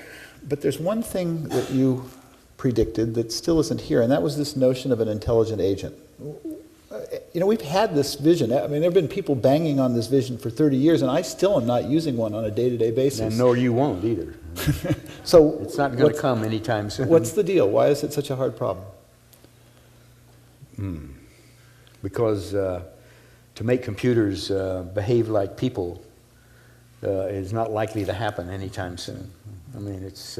but there's one thing that you predicted that still isn't here, and that was this notion of an intelligent agent. You know, we've had this vision. I mean, there have been people banging on this vision for 30 years, and I still am not using one on a day-to-day basis. And nor you won't either. So it's not going to come anytime soon. What's the deal? Why is it such a hard problem? Because to make computers behave like people is not likely to happen anytime soon. I mean, it's...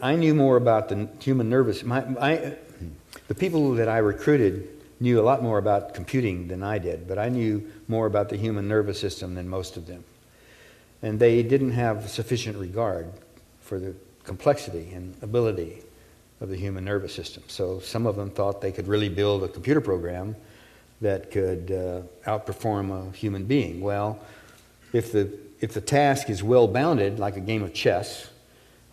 I knew more about the human nervous... the people that I recruited knew a lot more about computing than I did, but I knew more about the human nervous system than most of them. And they didn't have sufficient regard for the complexity and ability of the human nervous system. So some of them thought they could really build a computer program that could outperform a human being. Well, if the task is well bounded, like a game of chess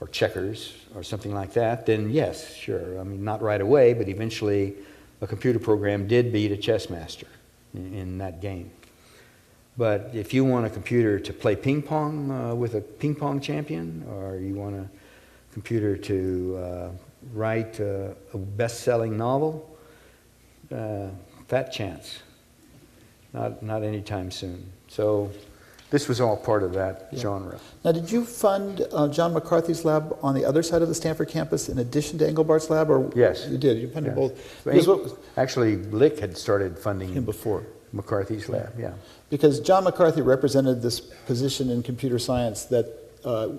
or checkers or something like that, then yes, sure. I mean, not right away, but eventually a computer program did beat a chess master in that game. But if you want a computer to play ping pong with a ping pong champion, or you want a computer to write a best-selling novel, fat chance. Not anytime soon. So this was all part of that genre. Now, did you fund John McCarthy's lab on the other side of the Stanford campus in addition to Engelbart's lab? Or yes. You did. You funded both. Actually, Lick had started funding him before McCarthy's lab, yeah. Because John McCarthy represented this position in computer science that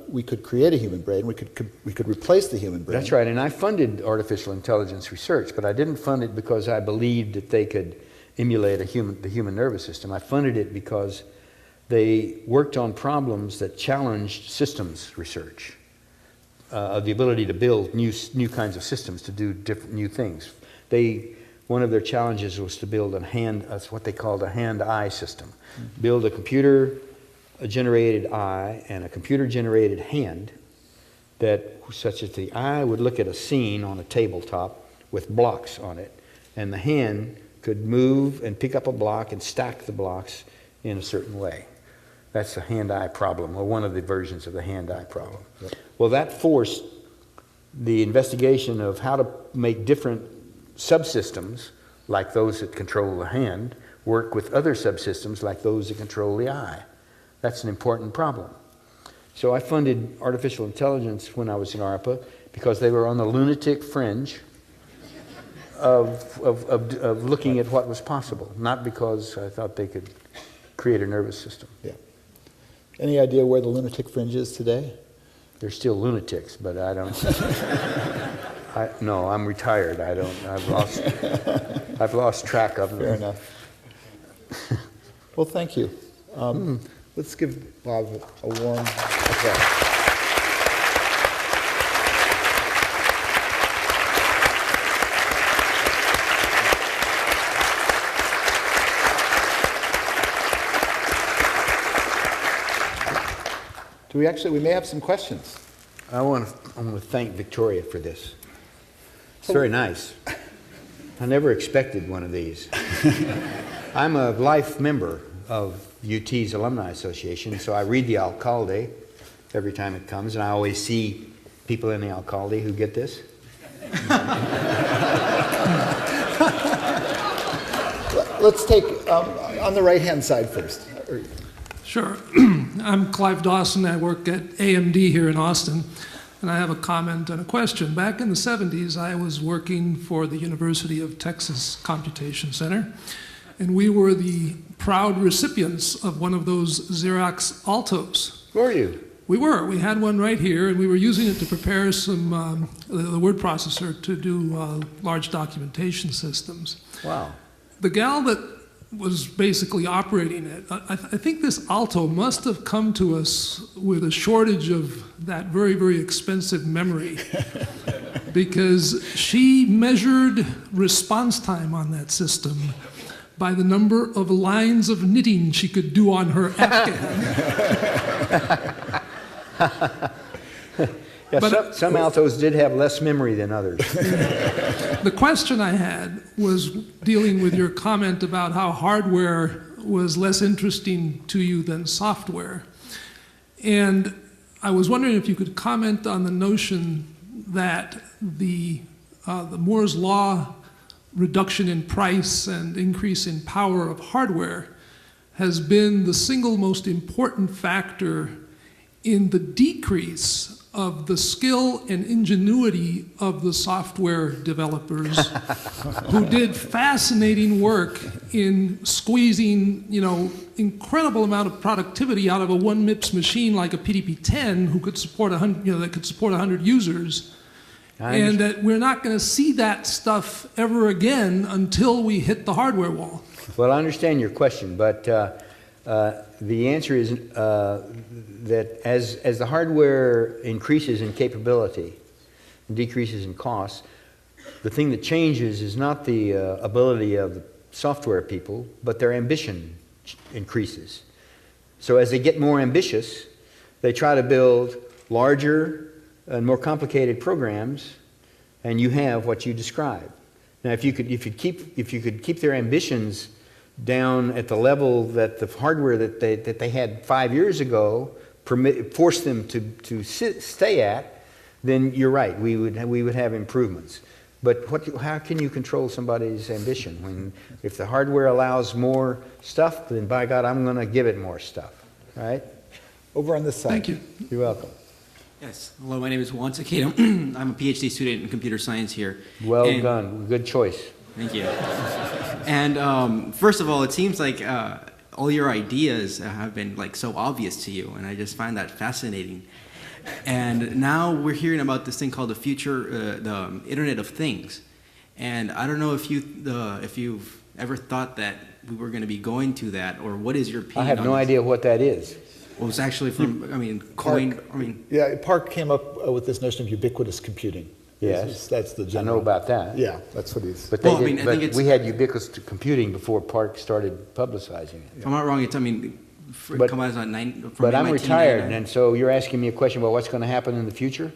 we could create a human brain, we could replace the human brain. That's right, and I funded artificial intelligence research, but I didn't fund it because I believed that they could emulate the human nervous system. I funded it because they worked on problems that challenged systems research, the ability to build new kinds of systems to do different new things. One of their challenges was to build that's what they called a hand-eye system. Mm-hmm. Build a computer-generated eye and a computer-generated hand such that the eye would look at a scene on a tabletop with blocks on it, and the hand could move and pick up a block and stack the blocks in a certain way. That's the hand-eye problem, or one of the versions of the hand-eye problem. Yep. Well, that forced the investigation of how to make different subsystems, like those that control the hand, work with other subsystems like those that control the eye. That's an important problem. So I funded artificial intelligence when I was in ARPA because they were on the lunatic fringe of looking at what was possible, not because I thought they could create a nervous system. Yeah. Any idea where the lunatic fringe is today? They're still lunatics, but I don't... No, I'm retired. I've lost track of them. Fair enough. Well, thank you. Let's give Bob a warm applause. We may have some questions. I want to thank Victoria for this. It's very nice. I never expected one of these. I'm a life member of UT's Alumni Association, so I read the Alcalde every time it comes, and I always see people in the Alcalde who get this. Let's take on the right-hand side first. Sure. I'm Clive Dawson. I work at AMD here in Austin, and I have a comment and a question. Back in the 70s, I was working for the University of Texas Computation Center, and we were the proud recipients of one of those Xerox Altos. Were you? We were. We had one right here, and we were using it to prepare some the word processor to do large documentation systems. Wow. The gal that was basically operating it, I think this Alto must have come to us with a shortage of that very, very expensive memory, because she measured response time on that system by the number of lines of knitting she could do on her Afghan. Yeah, But- some Altos did have less memory than others. The question I had was dealing with your comment about how hardware was less interesting to you than software. And I was wondering if you could comment on the notion that the Moore's Law reduction in price and increase in power of hardware has been the single most important factor in the decrease of the skill and ingenuity of the software developers who did fascinating work in squeezing, incredible amount of productivity out of a 1 MIPS machine like a PDP-10 who could support 100, that could support 100 users. And that we're not going to see that stuff ever again until we hit the hardware wall. Well, I understand your question, but the answer is that as the hardware increases in capability and decreases in cost, the thing that changes is not the ability of the software people, but their ambition increases. So as they get more ambitious, they try to build larger and more complicated programs, and you have what you described. Now, if you could keep their ambitions down at the level that the hardware that they had 5 years ago forced them to stay at, then you're right. We would have improvements. But how can you control somebody's ambition if the hardware allows more stuff? Then by God, I'm going to give it more stuff, right? Over on this side. Thank you. You're welcome. Yes. Hello, my name is Juan Takeda. I'm a PhD student in computer science here. Well done. Good choice. Thank you. And first of all, it seems like all your ideas have been so obvious to you, and I just find that fascinating. And now we're hearing about this thing called the Internet of Things. And I don't know if you've ever thought that we were going to be going to that, or what is your opinion? I have no idea what that is. Well, it's actually from, Yeah, PARC came up with this notion of ubiquitous computing. Yes. That's the I general. know about that. Yeah, that's what he's. But, Well, I think it's- we had ubiquitous computing before PARC started publicizing it. if I'm not wrong, it's, But- come out on But I'm MIT retired, 99. and so you're asking me a question about what's going to happen in the future?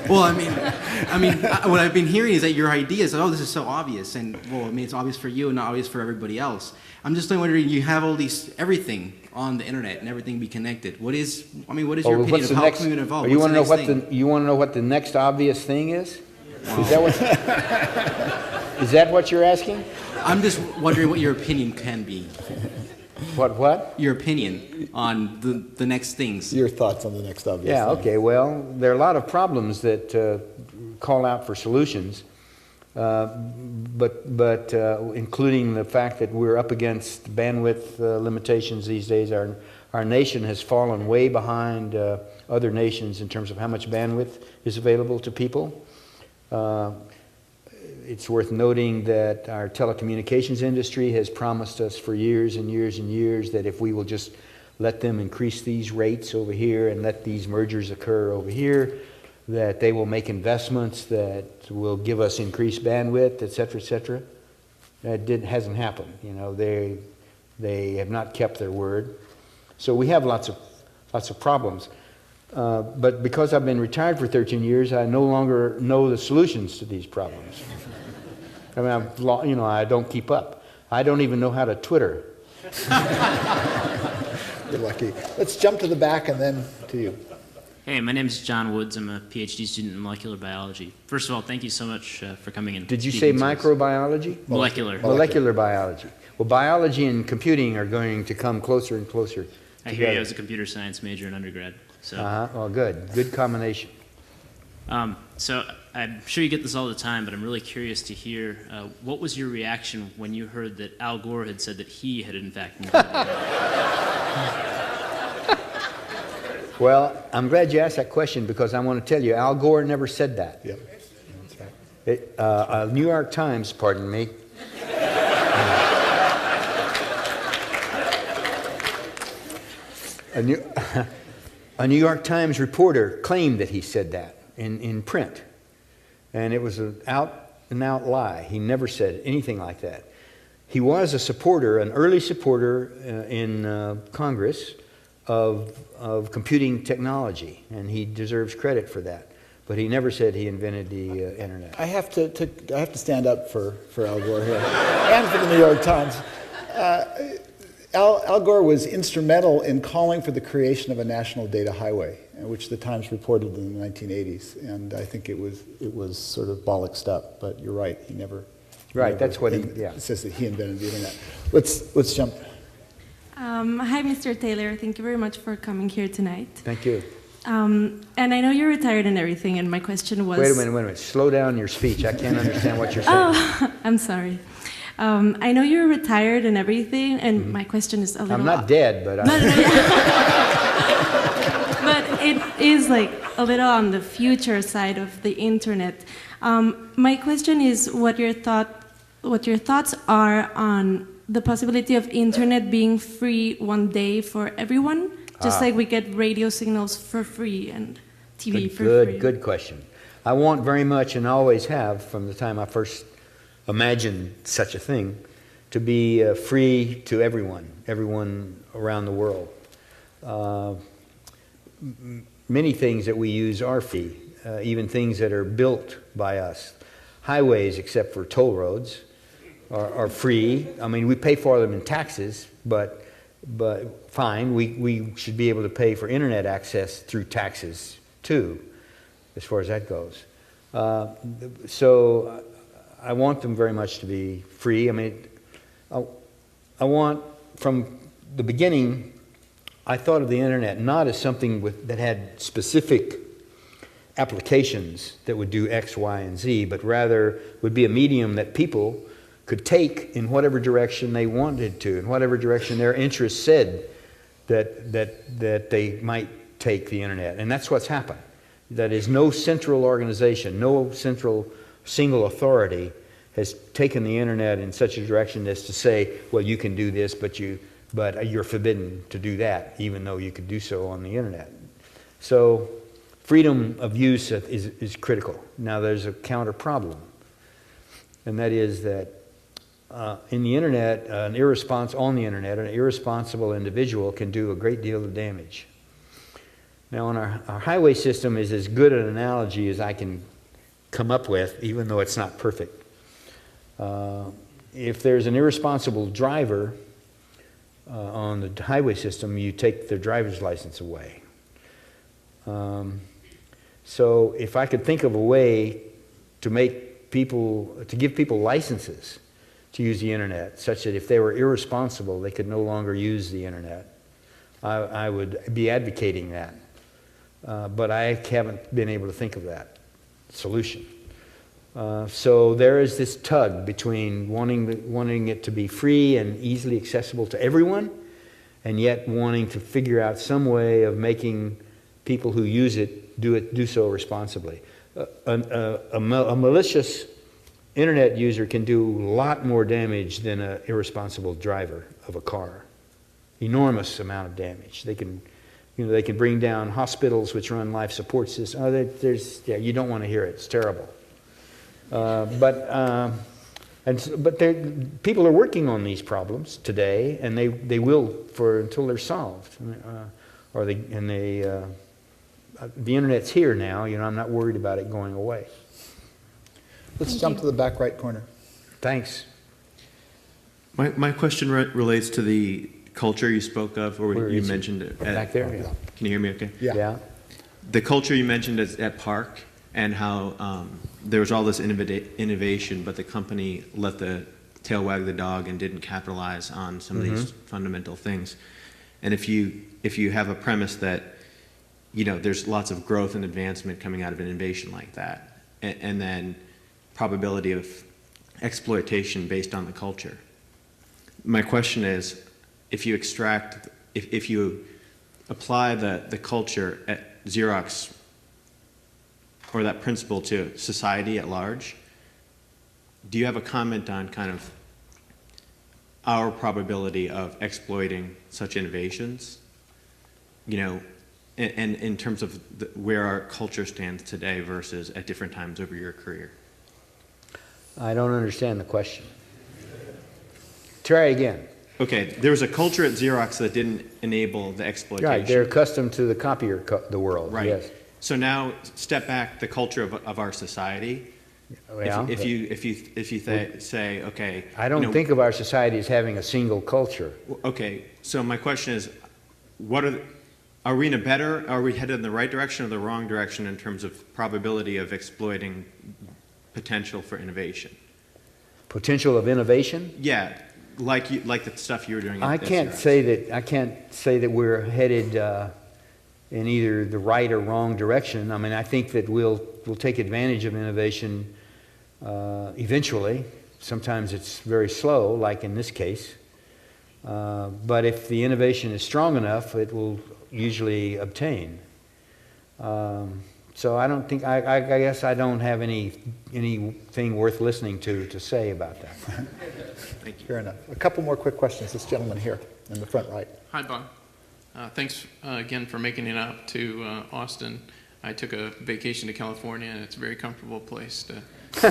Well, what I've been hearing is that your ideas, this is so obvious, and it's obvious for you and not obvious for everybody else. I'm just wondering, you have everything on the internet and everything be connected. What is your opinion of how can we evolve? You What's want the to next know thing? you want to know what the next obvious thing is? Is that what? Is that what you're asking? I'm just wondering what your opinion can be. What? Your opinion on the next things. Your thoughts on the next obvious Yeah. thing. Okay. Well, there are a lot of problems that call out for solutions, but including the fact that we're up against bandwidth limitations these days. Our nation has fallen way behind other nations in terms of how much bandwidth is available to people. It's worth noting that our telecommunications industry has promised us for years and years and years that if we will just let them increase these rates over here and let these mergers occur over here, that they will make investments that will give us increased bandwidth, et cetera, et cetera. That hasn't happened. They have not kept their word. So we have lots of problems. But because I've been retired for 13 years, I no longer know the solutions to these problems. I don't keep up. I don't even know how to Twitter. You're lucky. Let's jump to the back and then to you. Hey, my name is John Woods. I'm a PhD student in molecular biology. First of all, thank you so much for coming in. Did you say microbiology? Molecular. Molecular biology. Well, biology and computing are going to come closer and closer I hear you. I was a computer science major in undergrad. So, Well, good combination. so I'm sure you get this all the time, but I'm really curious to hear what was your reaction when you heard that Al Gore had said that he had in fact invented it? Well, I'm glad you asked that question because I want to tell you, Al Gore never said that. Yep. New York Times, pardon me. A New York Times reporter claimed that he said that in print. And it was an out-and-out lie. He never said anything like that. He was a supporter, an early supporter in Congress of computing technology, and he deserves credit for that. But he never said he invented the internet. I have to stand up for Al Gore here, and for the New York Times. Al Gore was instrumental in calling for the creation of a national data highway, which the Times reported in the 1980s, and I think it was sort of bollocksed up. But you're right, he never. Right, that's what says that he invented the internet. Let's jump. Hi, Mr. Taylor. Thank you very much for coming here tonight. Thank you. And I know you're retired and everything, and my question was... Wait a minute. Slow down your speech. I can't understand what you're saying. Oh, I'm sorry. I know you're retired and everything, and my question is a little... I'm not dead, but... But it is like a little on the future side of the internet. My question is what your thoughts are on the possibility of internet being free one day for everyone, just like we get radio signals for free and TV for free. Good question. I want very much, and always have from the time I first imagined such a thing, to be free to everyone around the world. Many things that we use are free, even things that are built by us. Highways, except for toll roads, are free. I mean, we pay for them in taxes, but fine. We should be able to pay for internet access through taxes too, as far as that goes. So I want them very much to be free. I mean, I want, from the beginning, I thought of the internet not as something that had specific applications that would do X, Y, and Z, but rather would be a medium that people could take in whatever direction they wanted to, in whatever direction their interests said that they might take the internet. And that's what's happened. That is, no central organization, no central single authority has taken the internet in such a direction as to say, well, you can do this, but you're forbidden to do that, even though you could do so on the internet. So freedom of use is critical. Now there's a counter problem, and that is that in the internet, an irresponsible individual can do a great deal of damage. Now, our highway system is as good an analogy as I can come up with, even though it's not perfect. If there's an irresponsible driver on the highway system, you take their driver's license away. So if I could think of a way to give people licenses to use the internet, such that if they were irresponsible, they could no longer use the internet, I would be advocating that. But I haven't been able to think of that solution. So there is this tug between wanting it to be free and easily accessible to everyone, and yet wanting to figure out some way of making people who use it do so responsibly. A malicious internet user can do a lot more damage than an irresponsible driver of a car. Enormous amount of damage. They can bring down hospitals which run life support systems. You don't want to hear it. It's terrible. But people are working on these problems today, and they will until they're solved. The internet's here now. I'm not worried about it going away. Let's jump to the back right corner. Thanks. My question relates to the culture you spoke of, or you mentioned it. Back there? Yeah. Can you hear me okay? Yeah. The culture you mentioned at PARC, and how there was all this innovation, but the company let the tail wag the dog and didn't capitalize on some of these fundamental things. And if you have a premise that, you know, there's lots of growth and advancement coming out of an innovation like that, and then probability of exploitation based on the culture. My question is, if you apply the culture at Xerox, or that principle to society at large, do you have a comment on kind of our probability of exploiting such innovations? You know, and in terms of where our culture stands today versus at different times over your career? I don't understand the question. Try again. Okay, there was a culture at Xerox that didn't enable the exploitation. Right, they're accustomed to the copier, the world, right. Yes. So now step back the culture of our society. Yeah, if you say, okay. I don't think of our society as having a single culture. Okay, so my question is, are we headed in the right direction or the wrong direction in terms of probability of exploiting potential for innovation? Potential of innovation? Yeah, like the stuff you were doing. I can't say that we're headed in either the right or wrong direction. I mean, I think that we'll take advantage of innovation eventually. Sometimes it's very slow, like in this case. But if the innovation is strong enough, it will usually obtain. So I don't think, I guess I don't have anything worth listening to say about that. Thank you. Fair enough. A couple more quick questions. This gentleman here in the front right. Hi, Bob. Thanks again for making it out to Austin. I took a vacation to California, and it's a very comfortable place to be,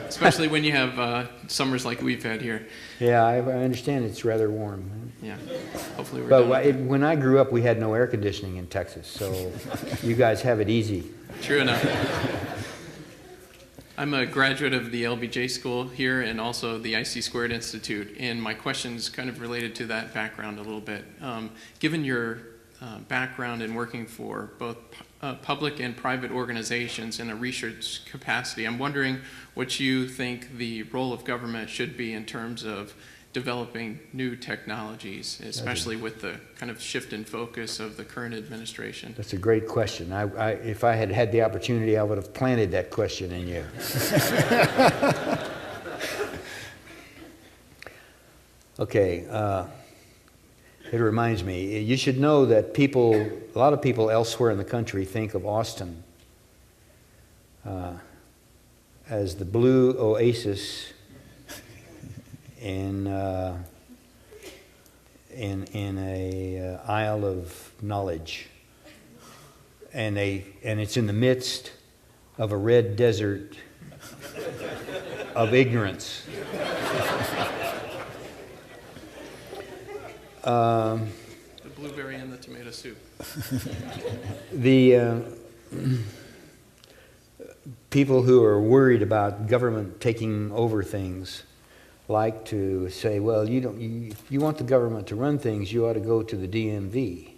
especially when you have summers like we've had here. Yeah, I understand it's rather warm. Yeah, hopefully we're done. When I grew up, we had no air conditioning in Texas, so you guys have it easy. True enough. I'm a graduate of the LBJ school here and also the IC Squared Institute, and my question is kind of related to that background a little bit. Given your background in working for both public and private organizations in a research capacity, I'm wondering what you think the role of government should be in terms of developing new technologies, especially with the kind of shift in focus of the current administration? That's a great question. If I had had the opportunity, I would have planted that question in you. Okay, it reminds me, you should know that a lot of people elsewhere in the country think of Austin as the blue oasis in a isle of knowledge, and it's in the midst of a red desert of ignorance. The blueberry and the tomato soup. The people who are worried about government taking over things like to say, well, if you want the government to run things, you ought to go to the DMV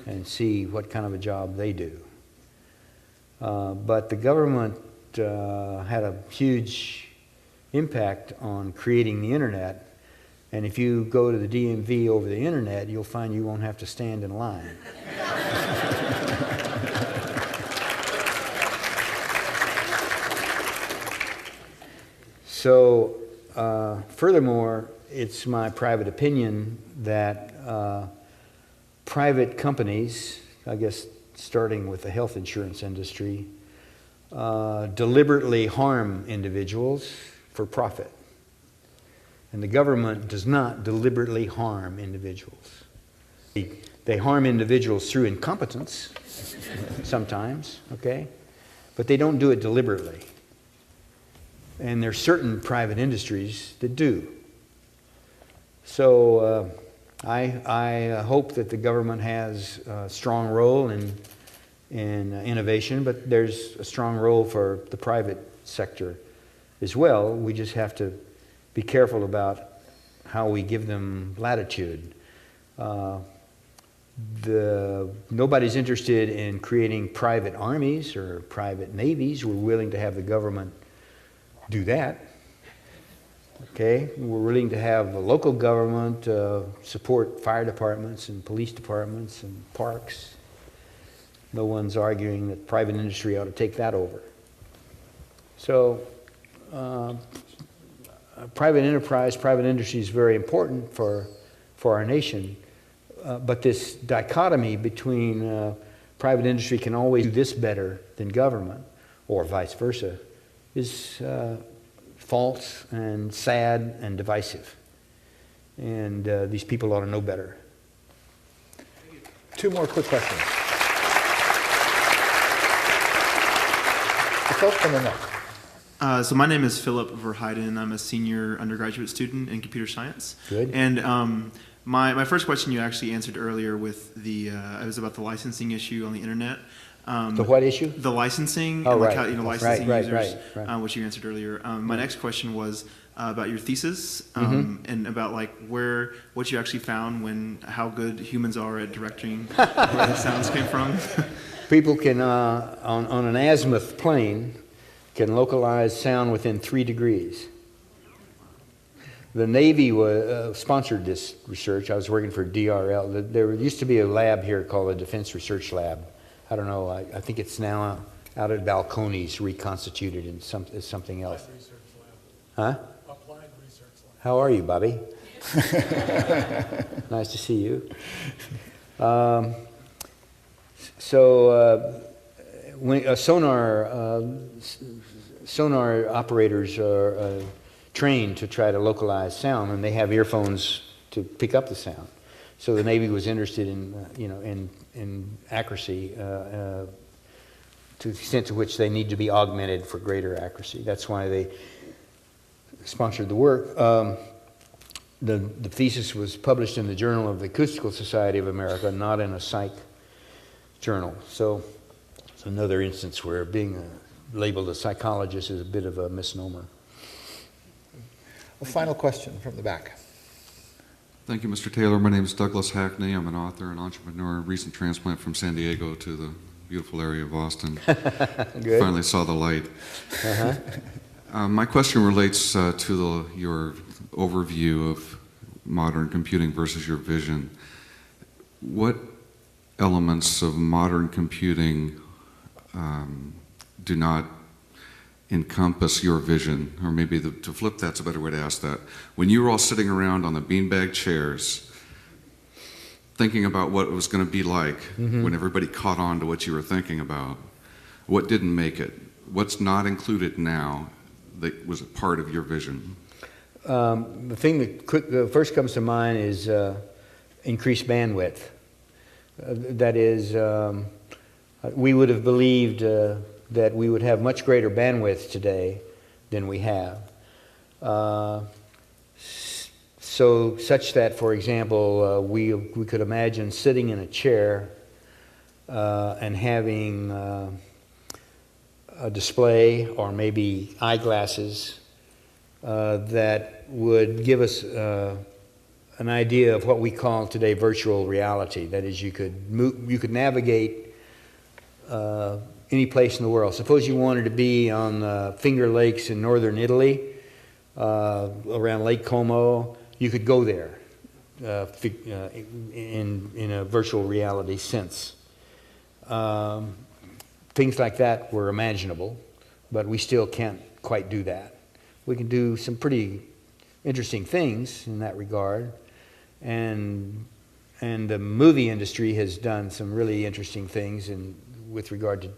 and see what kind of a job they do. But the government had a huge impact on creating the internet, and if you go to the DMV over the internet, you'll find you won't have to stand in line. So, furthermore, it's my private opinion that private companies, I guess starting with the health insurance industry, deliberately harm individuals for profit. And the government does not deliberately harm individuals. They harm individuals through incompetence sometimes, okay? But they don't do it deliberately. And there's certain private industries that do. So I hope that the government has a strong role in innovation, but there's a strong role for the private sector as well. We just have to be careful about how we give them latitude. Nobody's interested in creating private armies or private navies. We're willing to have the government do that. Okay, we're willing to have the local government support fire departments and police departments and parks. No one's arguing that private industry ought to take that over. So private enterprise, private industry is very important for our nation, but this dichotomy between private industry can always do this better than government, or vice versa, is false and sad and divisive. And these people ought to know better. Two more quick questions. The folks on the next. So my name is Philip Verheiden. I'm a senior undergraduate student in computer science. Good. And my first question you actually answered earlier with it was about the licensing issue on the internet. The what issue? The licensing. Oh, and right. How, licensing users, Right. which you answered earlier. My next question was about your thesis and about what you actually found how good humans are at directing where the sounds came from. People can, on an azimuth plane, can localize sound within 3 degrees. The Navy sponsored this research. I was working for DRL. There used to be a lab here called the Defense Research Lab. I don't know, I think it's now out at Balcones, reconstituted in something else. Huh? Applied Research Lab. How are you, Bobby? Nice to see you. When sonar operators are trained to try to localize sound, and they have earphones to pick up the sound. So the Navy was interested in accuracy to the extent to which they need to be augmented for greater accuracy. That's why they sponsored the work. The thesis was published in the Journal of the Acoustical Society of America, not in a psych journal. So it's another instance where being labeled a psychologist is a bit of a misnomer. A final question from the back. Thank you, Mr. Taylor. My name is Douglas Hackney. I'm an author and entrepreneur, recent transplant from San Diego to the beautiful area of Austin. Good. Finally saw the light. My question relates to your overview of modern computing versus your vision. What elements of modern computing do not encompass your vision? Or maybe to flip that's a better way to ask that. When you were all sitting around on the beanbag chairs thinking about what it was going to be like when everybody caught on to what you were thinking about, what didn't make it? What's not included now that was a part of your vision? The thing that first comes to mind is increased bandwidth. That is, we would have believed that we would have much greater bandwidth today than we have. So such that, for example, we could imagine sitting in a chair and having a display or maybe eyeglasses that would give us an idea of what we call today virtual reality. That is, you could navigate any place in the world. Suppose you wanted to be on the Finger Lakes in northern Italy, around Lake Como. You could go there in a virtual reality sense. Things like that were imaginable, but we still can't quite do that. We can do some pretty interesting things in that regard, and the movie industry has done some really interesting things with regard to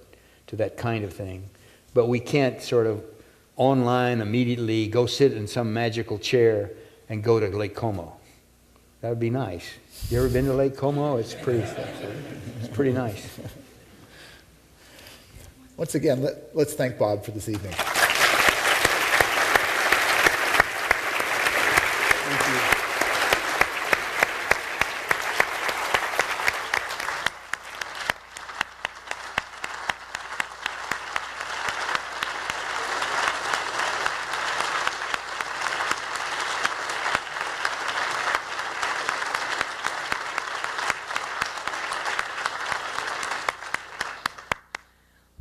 that kind of thing. But we can't sort of online immediately go sit in some magical chair and go to Lake Como. That would be nice. You ever been to Lake Como? It's pretty nice. Once again, let's thank Bob for this evening.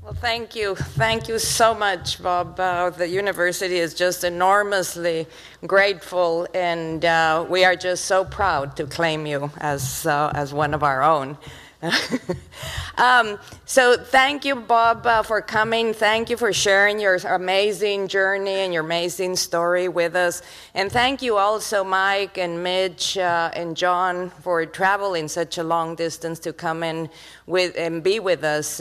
Well, Thank you. Thank you so much, Bob. The university is just enormously grateful, and we are just so proud to claim you as one of our own. So thank you, Bob, for coming. Thank you for sharing your amazing journey and your amazing story with us. And thank you also, Mike and Mitch and John, for traveling such a long distance to come in and be with us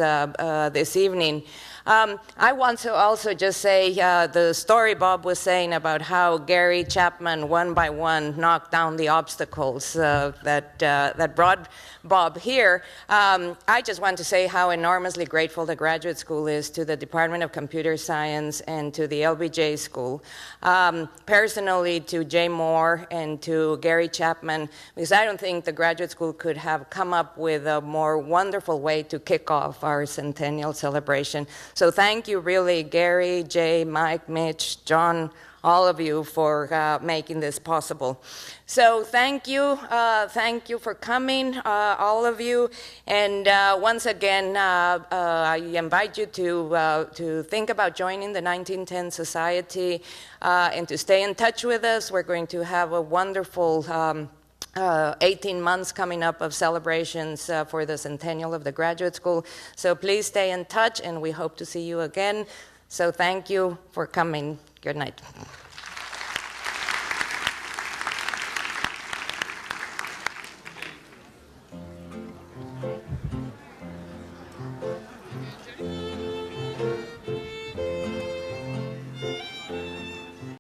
this evening. I want to also just say the story Bob was saying about how Gary Chapman, one by one, knocked down the obstacles that brought Bob here. I just want to say how enormously grateful the graduate school is to the Department of Computer Science and to the LBJ School. Personally, to Jay Moore and to Gary Chapman, because I don't think the graduate school could have come up with a more wonderful way to kick off our Centennial Celebration. So thank you really, Gary, Jay, Mike, Mitch, John, all of you for making this possible. So thank you for coming, all of you. And once again, I invite you to think about joining the 1910 Society and to stay in touch with us. We're going to have a wonderful 18 months coming up of celebrations for the Centennial of the Graduate School. So please stay in touch, and we hope to see you again. So thank you for coming. Good night.